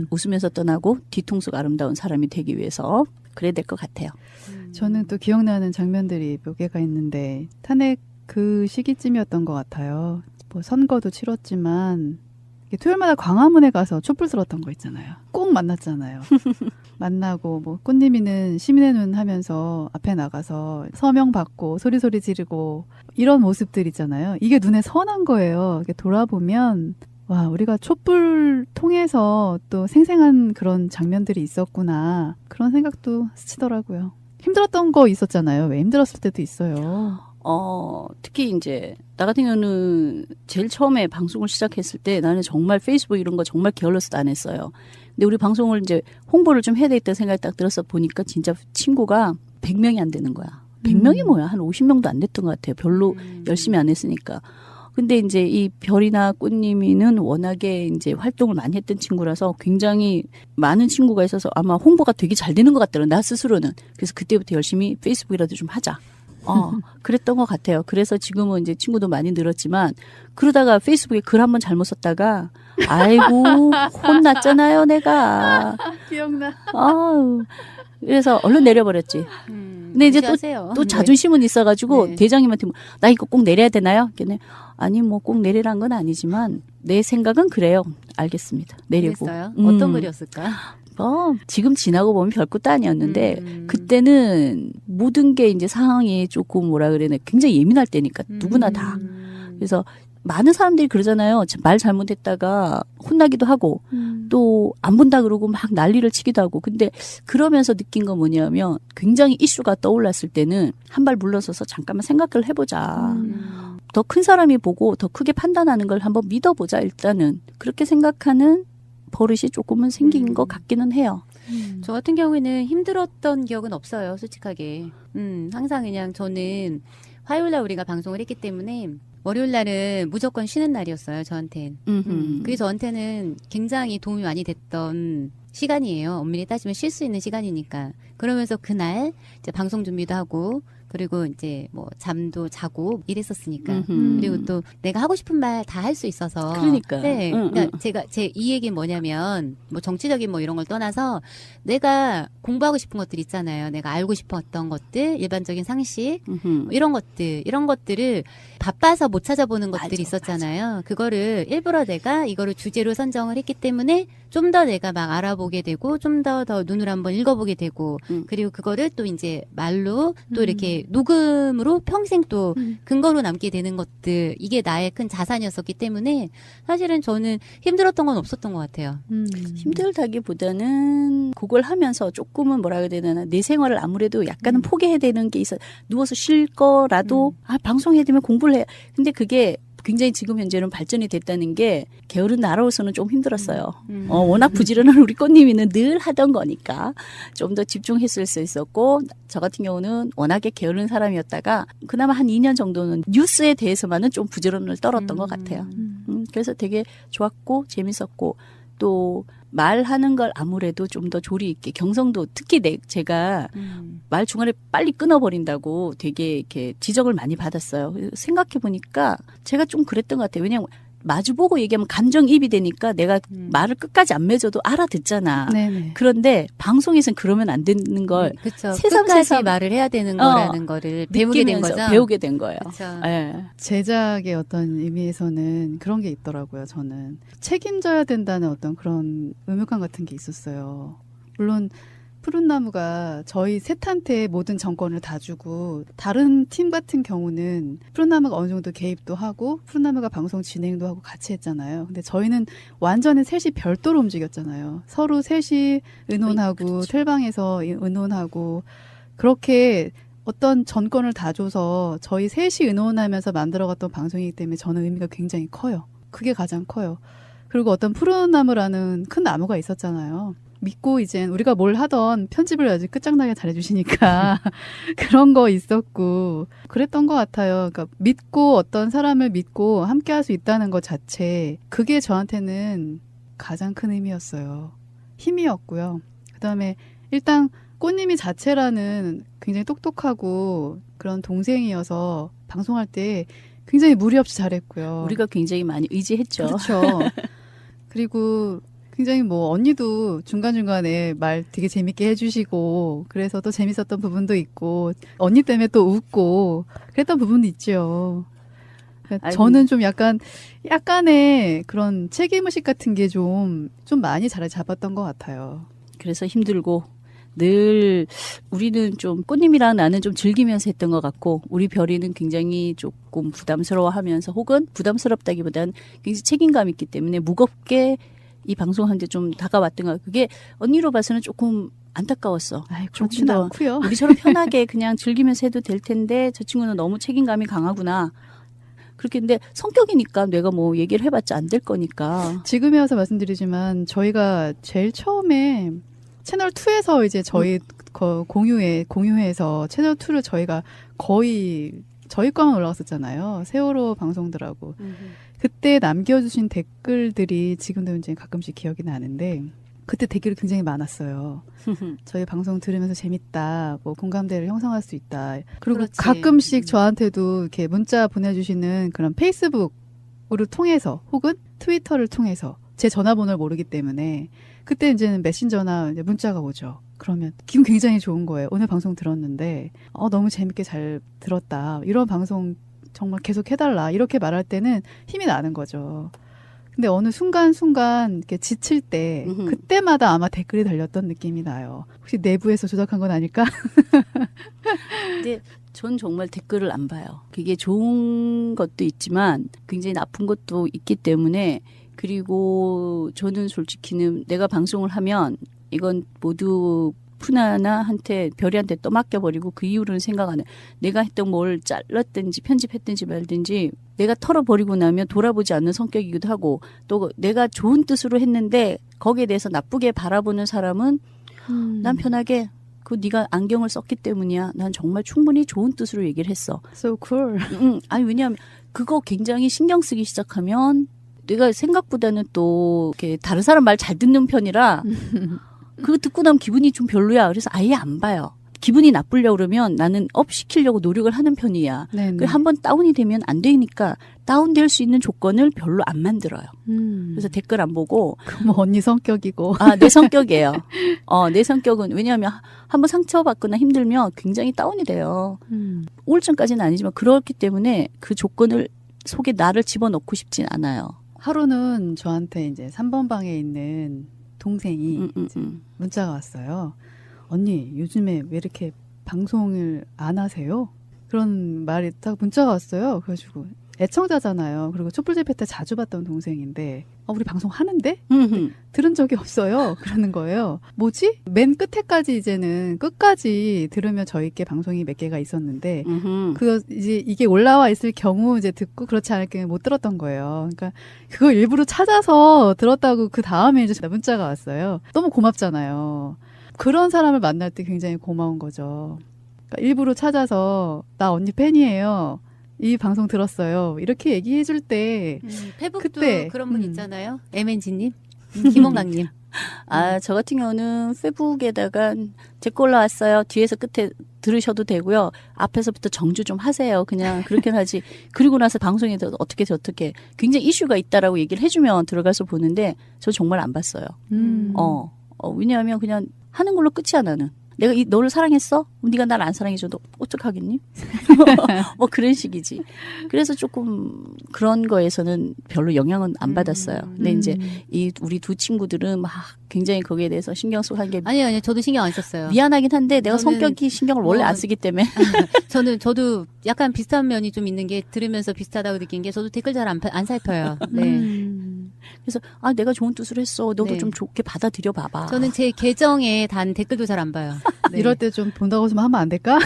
웃으면서 떠나고 뒤통수가 아름다운 사람이 되기 위해서 그래야 될 것 같아요. 저는 또 기억나는 장면들이 몇 개가 있는데 탄핵 그 시기쯤이었던 것 같아요. 뭐 선거도 치렀지만 토요일마다 광화문에 가서 촛불 들었던 거 있잖아요. 꼭 만났잖아요. 만나고 뭐 꽃님이는 시민의 눈 하면서 앞에 나가서 서명 받고 소리소리 지르고 이런 모습들 있잖아요. 이게 눈에 선한 거예요. 이렇게 돌아보면 와 우리가 촛불 통해서 또 생생한 그런 장면들이 있었구나 그런 생각도 스치더라고요. 힘들었던 거 있었잖아요. 왜 힘들었을 때도 있어요. 특히 이제 나 같은 경우는 제일 처음에 방송을 시작했을 때 나는 정말 페이스북 이런 거 정말 게을러서 안 했어요. 근데 우리 방송을 이제 홍보를 좀 해야 되겠다 생각이 딱 들어서 보니까 진짜 친구가 100명이 안 되는 거야. 100명이 뭐야? 한 50명도 안 됐던 것 같아요. 별로 열심히 안 했으니까. 근데 이제 이 별이나 꽃님이는 워낙에 이제 활동을 많이 했던 친구라서 굉장히 많은 친구가 있어서 아마 홍보가 되게 잘 되는 것 같더라고요. 나 스스로는. 그래서 그때부터 열심히 페이스북이라도 좀 하자. 그랬던 것 같아요. 그래서 지금은 이제 친구도 많이 늘었지만 그러다가 페이스북에 글 한번 잘못 썼다가 아이고 혼났잖아요 내가. 기억나. 그래서 얼른 내려버렸지. 근데 이제 또 자존심은 있어가지고 대장님한테 나 이거 꼭 내려야 되나요? 걔네 아니 뭐 꼭 내리란 건 아니지만 내 생각은 그래요. 알겠습니다. 내리고. 그랬어요? 어떤 글이었을까? 지금 지나고 보면 별것도 아니었는데 그때는 모든 게 이제 상황이 조금 뭐라 그래야 되나 굉장히 예민할 때니까 누구나 다. 그래서 많은 사람들이 그러잖아요. 말 잘못했다가 혼나기도 하고 또 안 본다 그러고 막 난리를 치기도 하고. 근데 그러면서 느낀 건 뭐냐면 굉장히 이슈가 떠올랐을 때는 한 발 물러서서 잠깐만 생각을 해보자. 더 큰 사람이 보고 더 크게 판단하는 걸 한번 믿어보자. 일단은 그렇게 생각하는 버릇이 조금은 생긴 것 같기는 해요. 저 같은 경우에는 힘들었던 기억은 없어요, 솔직하게. 항상 그냥 저는 화요일날 우리가 방송을 했기 때문에 월요일날은 무조건 쉬는 날이었어요, 저한텐. 그게 저한테는 굉장히 도움이 많이 됐던 시간이에요. 엄밀히 따지면 쉴 수 있는 시간이니까. 그러면서 그날 이제 방송 준비도 하고 그리고 이제 뭐 잠도 자고 이랬었으니까. 그리고 또 내가 하고 싶은 말 다 할 수 있어서. 그러니까. 네. 그러니까 제가 이 얘기는 뭐냐면 뭐 정치적인 뭐 이런 걸 떠나서 내가 공부하고 싶은 것들 있잖아요. 내가 알고 싶었던 것들, 일반적인 상식, 뭐 이런 것들을 바빠서 못 찾아보는 것들이 있었잖아요. 그거를 일부러 내가 이거를 주제로 선정을 했기 때문에 좀 더 내가 막 알아보게 되고 좀 더 눈으로 한번 읽어보게 되고 그리고 그거를 또 이제 말로 또 이렇게 녹음으로 평생 또 근거로 남게 되는 것들 이게 나의 큰 자산이었었기 때문에 사실은 저는 힘들었던 건 없었던 것 같아요. 힘들다기보다는 그걸 하면서 조금은 뭐라 해야 되나 내 생활을 아무래도 약간은 포기해야 되는 게 있어. 누워서 쉴 거라도 방송해야 되면 공부를 해. 근데 그게 굉장히 지금 현재는 발전이 됐다는 게 게으른 나로서는 좀 힘들었어요. 워낙 부지런한 우리 꽃님이는 늘 하던 거니까 좀 더 집중했을 수 있었고 저 같은 경우는 워낙에 게으른 사람이었다가 그나마 한 2년 정도는 뉴스에 대해서만은 좀 부지런을 떨었던 것 같아요. 그래서 되게 좋았고 재밌었고 또 말하는 걸 아무래도 좀 더 조리 있게 경성도 특히 제가 말 중간에 빨리 끊어버린다고 되게 이렇게 지적을 많이 받았어요. 생각해 보니까 제가 좀 그랬던 것 같아요. 왜냐하면 마주보고 얘기하면 감정이입이 되니까 내가 말을 끝까지 안 맺어도 알아듣잖아. 네네. 그런데 방송에서는 그러면 안 되는 걸 그렇죠. 새삼새삼 끝까지 말을 해야 되는 거라는 거를 배우게 된 거죠. 배우게 된 거예요. 그렇죠. 네. 제작의 어떤 의미에서는 그런 게 있더라고요. 저는 책임져야 된다는 어떤 그런 의무감 같은 게 있었어요. 물론 푸른 나무가 저희 셋한테 모든 정권을 다 주고 다른 팀 같은 경우는 푸른 나무가 어느 정도 개입도 하고 푸른 나무가 방송 진행도 하고 같이 했잖아요. 근데 저희는 완전히 셋이 별도로 움직였잖아요. 서로 셋이 의논하고 그렇죠. 텔방에서 의논하고 그렇게 어떤 전권을 다 줘서 저희 셋이 의논하면서 만들어갔던 방송이기 때문에 저는 의미가 굉장히 커요. 그게 가장 커요. 그리고 어떤 푸른 나무라는 큰 나무가 있었잖아요. 믿고 이젠 우리가 뭘 하던 편집을 아주 끝장나게 잘해주시니까 그런 거 있었고 그랬던 것 같아요. 그러니까 믿고 어떤 사람을 믿고 함께 할 수 있다는 것 자체 그게 저한테는 가장 큰 의미였어요. 힘이었고요. 그다음에 일단 꽃님이 자체라는 굉장히 똑똑하고 그런 동생이어서 방송할 때 굉장히 무리 없이 잘했고요. 우리가 굉장히 많이 의지했죠. 그렇죠. 그리고 굉장히 뭐 언니도 중간중간에 말 되게 재밌게 해주시고 그래서 또 재밌었던 부분도 있고 언니 때문에 또 웃고 그랬던 부분도 있죠. 저는 좀 약간의 그런 책임의식 같은 게 좀 많이 잘 잡았던 것 같아요. 그래서 힘들고 늘 우리는 좀 꽃님이랑 나는 좀 즐기면서 했던 것 같고 우리 별이는 굉장히 조금 부담스러워하면서 혹은 부담스럽다기보다는 굉장히 책임감 있기 때문에 무겁게 이 방송하는데 좀 다가왔던 거. 그게 언니로 봐서는 조금 안타까웠어. 그렇지는 않고요. 우리처럼 편하게 그냥 즐기면서 해도 될 텐데 저 친구는 너무 책임감이 강하구나. 그렇게 근데 성격이니까 내가 뭐 얘기를 해봤자 안 될 거니까. 지금에 와서 말씀드리지만 저희가 제일 처음에 채널2에서 이제 저희 공유회에서 채널2를 저희가 거의 저희 거만 올라갔었잖아요. 세월호 방송들하고. 그때 남겨주신 댓글들이 지금도 이제 가끔씩 기억이 나는데 그때 댓글이 굉장히 많았어요. 저희 방송 들으면서 재밌다, 뭐 공감대를 형성할 수 있다. 그리고 그렇지. 가끔씩 저한테도 이렇게 문자 보내주시는 그런 페이스북으로 통해서 혹은 트위터를 통해서 제 전화번호를 모르기 때문에 그때 이제는 메신저나 이제 문자가 오죠. 그러면 기분 굉장히 좋은 거예요. 오늘 방송 들었는데 너무 재밌게 잘 들었다. 이런 방송 정말 계속 해달라. 이렇게 말할 때는 힘이 나는 거죠. 근데 어느 순간순간 이렇게 지칠 때 그때마다 아마 댓글이 달렸던 느낌이 나요. 혹시 내부에서 조작한 건 아닐까? 근데 전 정말 댓글을 안 봐요. 그게 좋은 것도 있지만 굉장히 나쁜 것도 있기 때문에 그리고 저는 솔직히는 내가 방송을 하면 이건 모두 푸나나한테 별이한테 또 맡겨버리고 그 이후로는 생각 안 해. 내가 했던 뭘 잘랐든지 편집했든지 말든지 내가 털어버리고 나면 돌아보지 않는 성격이기도 하고 또 내가 좋은 뜻으로 했는데 거기에 대해서 나쁘게 바라보는 사람은 난 편하게 그 네가 안경을 썼기 때문이야. 난 정말 충분히 좋은 뜻으로 얘기를 했어. So cool. 아니 왜냐하면 그거 굉장히 신경 쓰기 시작하면 내가 생각보다는 또 이렇게 다른 사람 말 잘 듣는 편이라 그거 듣고 나면 기분이 좀 별로야. 그래서 아예 안 봐요. 기분이 나쁘려고 그러면 나는 업 시키려고 노력을 하는 편이야. 한번 다운이 되면 안 되니까 다운될 수 있는 조건을 별로 안 만들어요. 그래서 댓글 안 보고. 그럼 언니 성격이고. 내 성격이에요. 내 성격은 왜냐하면 한번 상처받거나 힘들면 굉장히 다운이 돼요. 우울증까지는 아니지만 그렇기 때문에 그 조건을 속에 나를 집어넣고 싶진 않아요. 하루는 저한테 이제 3번 방에 있는 동생이 문자가 왔어요. 언니 요즘에 왜 이렇게 방송을 안 하세요? 그런 말이 딱 문자가 왔어요. 그래가지고 애청자잖아요. 그리고 촛불 집회 때 자주 봤던 동생인데 우리 방송 하는데? 들은 적이 없어요. 그러는 거예요. 뭐지? 맨 끝에까지 이제는 끝까지 들으면 저희께 방송이 몇 개가 있었는데 그거 이제 이게 올라와 있을 경우 이제 듣고 그렇지 않을 경우에 못 들었던 거예요. 그러니까 그거 일부러 찾아서 들었다고 그 다음에 이제 문자가 왔어요. 너무 고맙잖아요. 그런 사람을 만날 때 굉장히 고마운 거죠. 그러니까 일부러 찾아서 나 언니 팬이에요. 이 방송 들었어요. 이렇게 얘기해 줄 때 페북도 그때 그런 분 있잖아요. MNG님, 김원강님. 저 같은 경우는 페북에다가 댓글 올라왔어요. 뒤에서 끝에 들으셔도 되고요. 앞에서부터 정주 좀 하세요. 그냥 그렇게 하지. 그리고 나서 방송에서 어떻게 굉장히 이슈가 있다라고 얘기를 해주면 들어가서 보는데 저 정말 안 봤어요. 왜냐하면 그냥 하는 걸로 끝이야 나는. 내가 너를 사랑했어? 네가 날 안 사랑해줘도 어떡하겠니? 뭐 그런 식이지. 그래서 조금 그런 거에서는 별로 영향은 안 받았어요. 근데 이제 우리 두 친구들은 막 굉장히 거기에 대해서 신경 쓰고 한 게 아니요, 저도 신경 안 썼어요. 미안하긴 한데 내가 성격이 신경을 원래 안 쓰기 때문에. 저도 약간 비슷한 면이 좀 있는 게 들으면서 비슷하다고 느낀 게 저도 댓글 잘 안 살펴요. 네. 그래서 내가 좋은 뜻으로 했어. 너도 좀 좋게 받아들여 봐봐. 저는 제 계정에 단 댓글도 잘 안 봐요. 네. 이럴 때 좀 본다고 좀 하면 안 될까?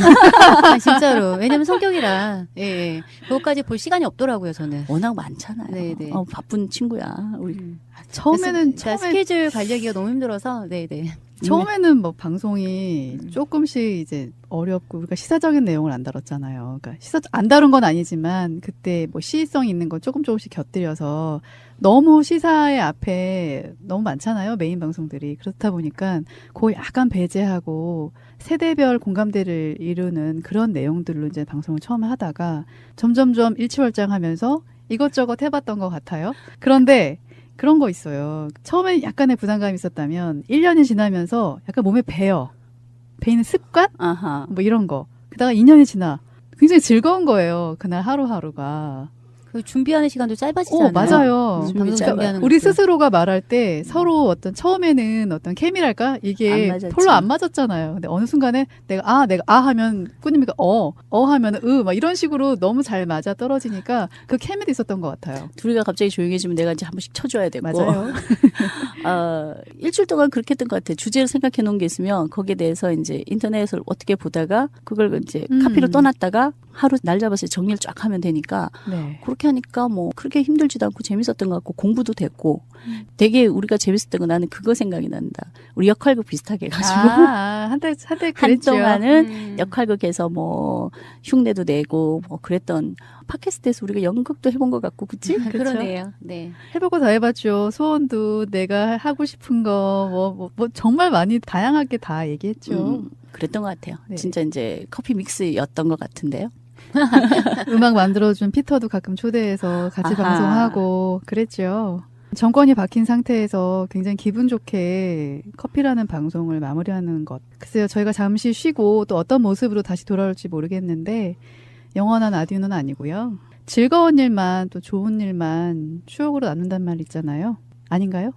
진짜로. 왜냐면 성격이라. 예. 그것까지 볼 시간이 없더라고요, 저는. 워낙 많잖아요. 네네. 바쁜 친구야. 우리. 처음에 스케줄 관리하기가 너무 힘들어서. 네네. 처음에는 뭐 방송이 조금씩 이제 어렵고 우리가 시사적인 내용을 안 다뤘잖아요. 그러니까 안 다룬 건 아니지만 그때 뭐 시의성 있는 거 조금씩 곁들여서 너무 시사의 앞에 너무 많잖아요. 메인 방송들이. 그렇다 보니까 그거 약간 배제하고 세대별 공감대를 이루는 그런 내용들로 이제 방송을 처음 하다가 점점점 일치월장하면서 이것저것 해봤던 것 같아요. 그런데 그런 거 있어요. 처음에 약간의 부담감이 있었다면 1년이 지나면서 약간 몸에 배이는 습관? 뭐 이런 거. 그다가 2년이 지나 굉장히 즐거운 거예요. 그날 하루하루가. 그 준비하는 시간도 짧아지잖아요. 맞아요. 준비하는 우리 것도. 스스로가 말할 때 서로 어떤 처음에는 어떤 케미랄까 이게 별로 안 맞았잖아요. 근데 어느 순간에 내가 하면 꾸님이가 하면 막 이런 식으로 너무 잘 맞아 떨어지니까 그 케미도 있었던 것 같아요. 둘이가 갑자기 조용해지면 내가 이제 한 번씩 쳐줘야 되고. 맞아요. 일주일 동안 그렇게 했던 것 같아요. 주제를 생각해 놓은 게 있으면 거기에 대해서 이제 인터넷을 어떻게 보다가 그걸 이제 카피로 떠났다가 하루 날 잡아서 정리를 쫙 하면 되니까 그렇게 하니까 뭐 그렇게 힘들지도 않고 재밌었던 것 같고 공부도 됐고 되게 우리가 재밌었던 거 나는 그거 생각이 난다. 우리 역할극 비슷하게 해가지고 한때 그랬죠. 한동안은 역할극에서 뭐 흉내도 내고 뭐 그랬던 팟캐스트에서 우리가 연극도 해본 것 같고, 그치? 그러네요. 네. 해보고 다 해봤죠. 소원도 내가 하고 싶은 거, 뭐 정말 많이 다양하게 다 얘기했죠. 그랬던 것 같아요. 진짜 이제 커피 믹스였던 것 같은데요. 음악 만들어준 피터도 가끔 초대해서 같이 방송하고 그랬죠. 정권이 바뀐 상태에서 굉장히 기분 좋게 커피라는 방송을 마무리하는 것. 글쎄요, 저희가 잠시 쉬고 또 어떤 모습으로 다시 돌아올지 모르겠는데 영원한 아듀는 아니고요. 즐거운 일만 또 좋은 일만 추억으로 남는단 말 있잖아요. 아닌가요?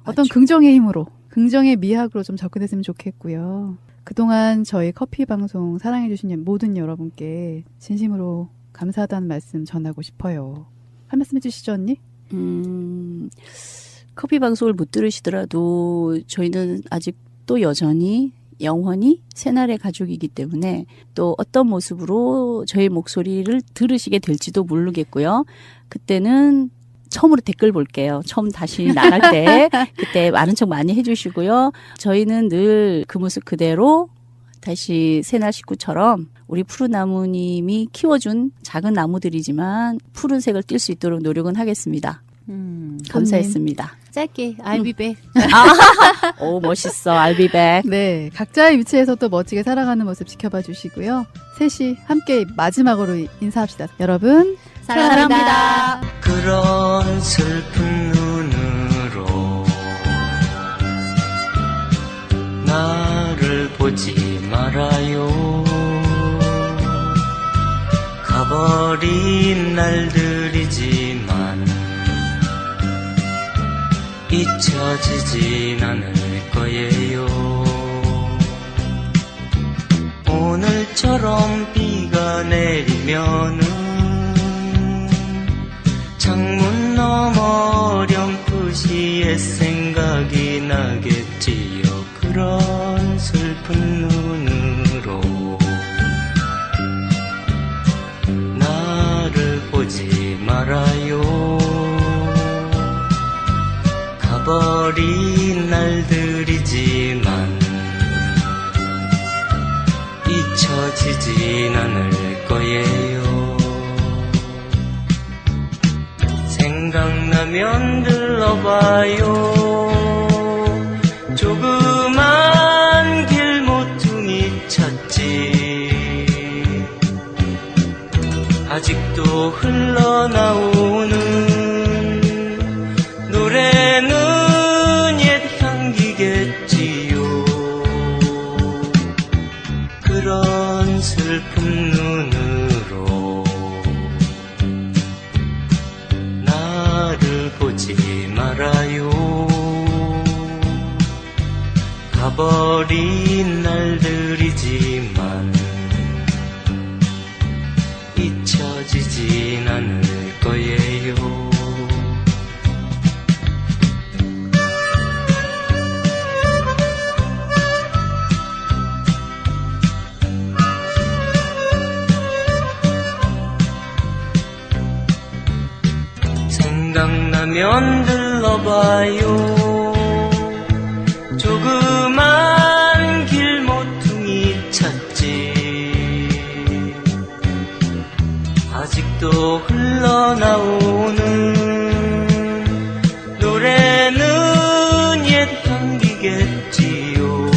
어떤 긍정의 힘으로, 긍정의 미학으로 좀 접근했으면 좋겠고요. 그동안 저희 커피 방송 사랑해주신 모든 여러분께 진심으로 감사하다는 말씀 전하고 싶어요. 한 말씀 해주시죠, 언니? 커피 방송을 못 들으시더라도 저희는 아직도 여전히 영원히 새날의 가족이기 때문에 또 어떤 모습으로 저희 목소리를 들으시게 될지도 모르겠고요. 그때는 처음으로 댓글 볼게요. 처음 다시 나갈 때 그때 많은 척 많이 해주시고요. 저희는 늘 그 모습 그대로 다시 새날 식구처럼 우리 푸른나무님이 키워준 작은 나무들이지만 푸른색을 띌 수 있도록 노력은 하겠습니다. 감사했습니다. 짧게 I'll be back. 오, 멋있어. I'll be back. 네, 각자의 위치에서 또 멋지게 살아가는 모습 지켜봐 주시고요. 셋이 함께 마지막으로 인사합시다. 여러분 사랑합니다. 그런 슬픈 눈으로 나를 보지 말아요. 가버린 날들이지만 잊혀지진 않을 거예요. 오늘처럼 비가 내리면은 창문 너머 어렴풋이 옛 생각이 나겠지요. 그런 슬픈 눈으로 나를 보지 말아요. 가버린 날들이지만 잊혀지진 않을 거예요. 생각나면 들러봐요. 조그만 길모퉁이 찾지. 아직도 흘러나오는 노래는 옛 향기겠지요. 그런 슬픈 눈으로 나를 보지 말아요. 가버린 날들이지만 잊혀지진 않을 거예요. 생각나면 들러봐요. 조그만 길모퉁이 찾지. 아직도 흘러나오는 노래는 옛 향기겠지요.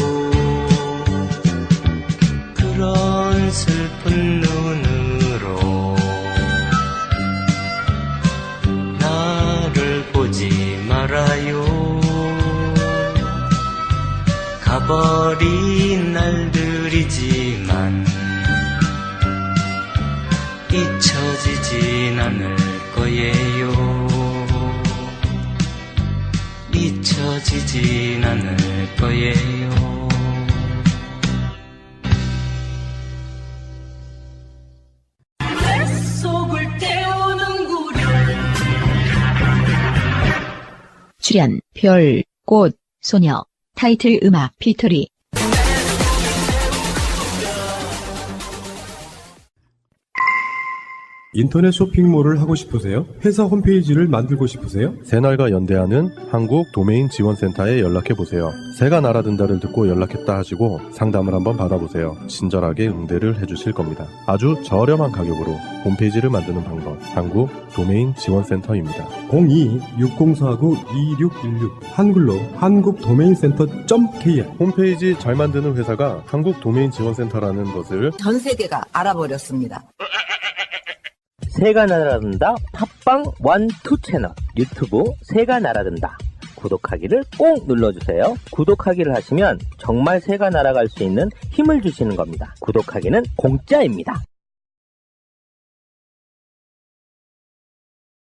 그런 슬픈 눈으로 나를 보지 말아요. 가버린 날들이지만 잊혀지진 않을 거예요. 잊혀지진 않을 거예요. 속을 태우는구려. 출연 별, 꽃, 소녀. 타이틀 음악 피터리. 인터넷 쇼핑몰을 하고 싶으세요? 회사 홈페이지를 만들고 싶으세요? 새날과 연대하는 한국 도메인 지원센터에 연락해보세요. 새가 날아든다를 듣고 연락했다 하시고 상담을 한번 받아보세요. 친절하게 응대를 해주실 겁니다. 아주 저렴한 가격으로 홈페이지를 만드는 방법, 한국 도메인 지원센터입니다. 02-6049-2616 한글로 한국도메인센터.kr 홈페이지 잘 만드는 회사가 한국 도메인 지원센터라는 것을 전 세계가 알아버렸습니다. 새가 날아든다 팟빵 1, 2 채널 유튜브 새가 날아든다 구독하기를 꼭 눌러주세요. 구독하기를 하시면 정말 새가 날아갈 수 있는 힘을 주시는 겁니다. 구독하기는 공짜입니다.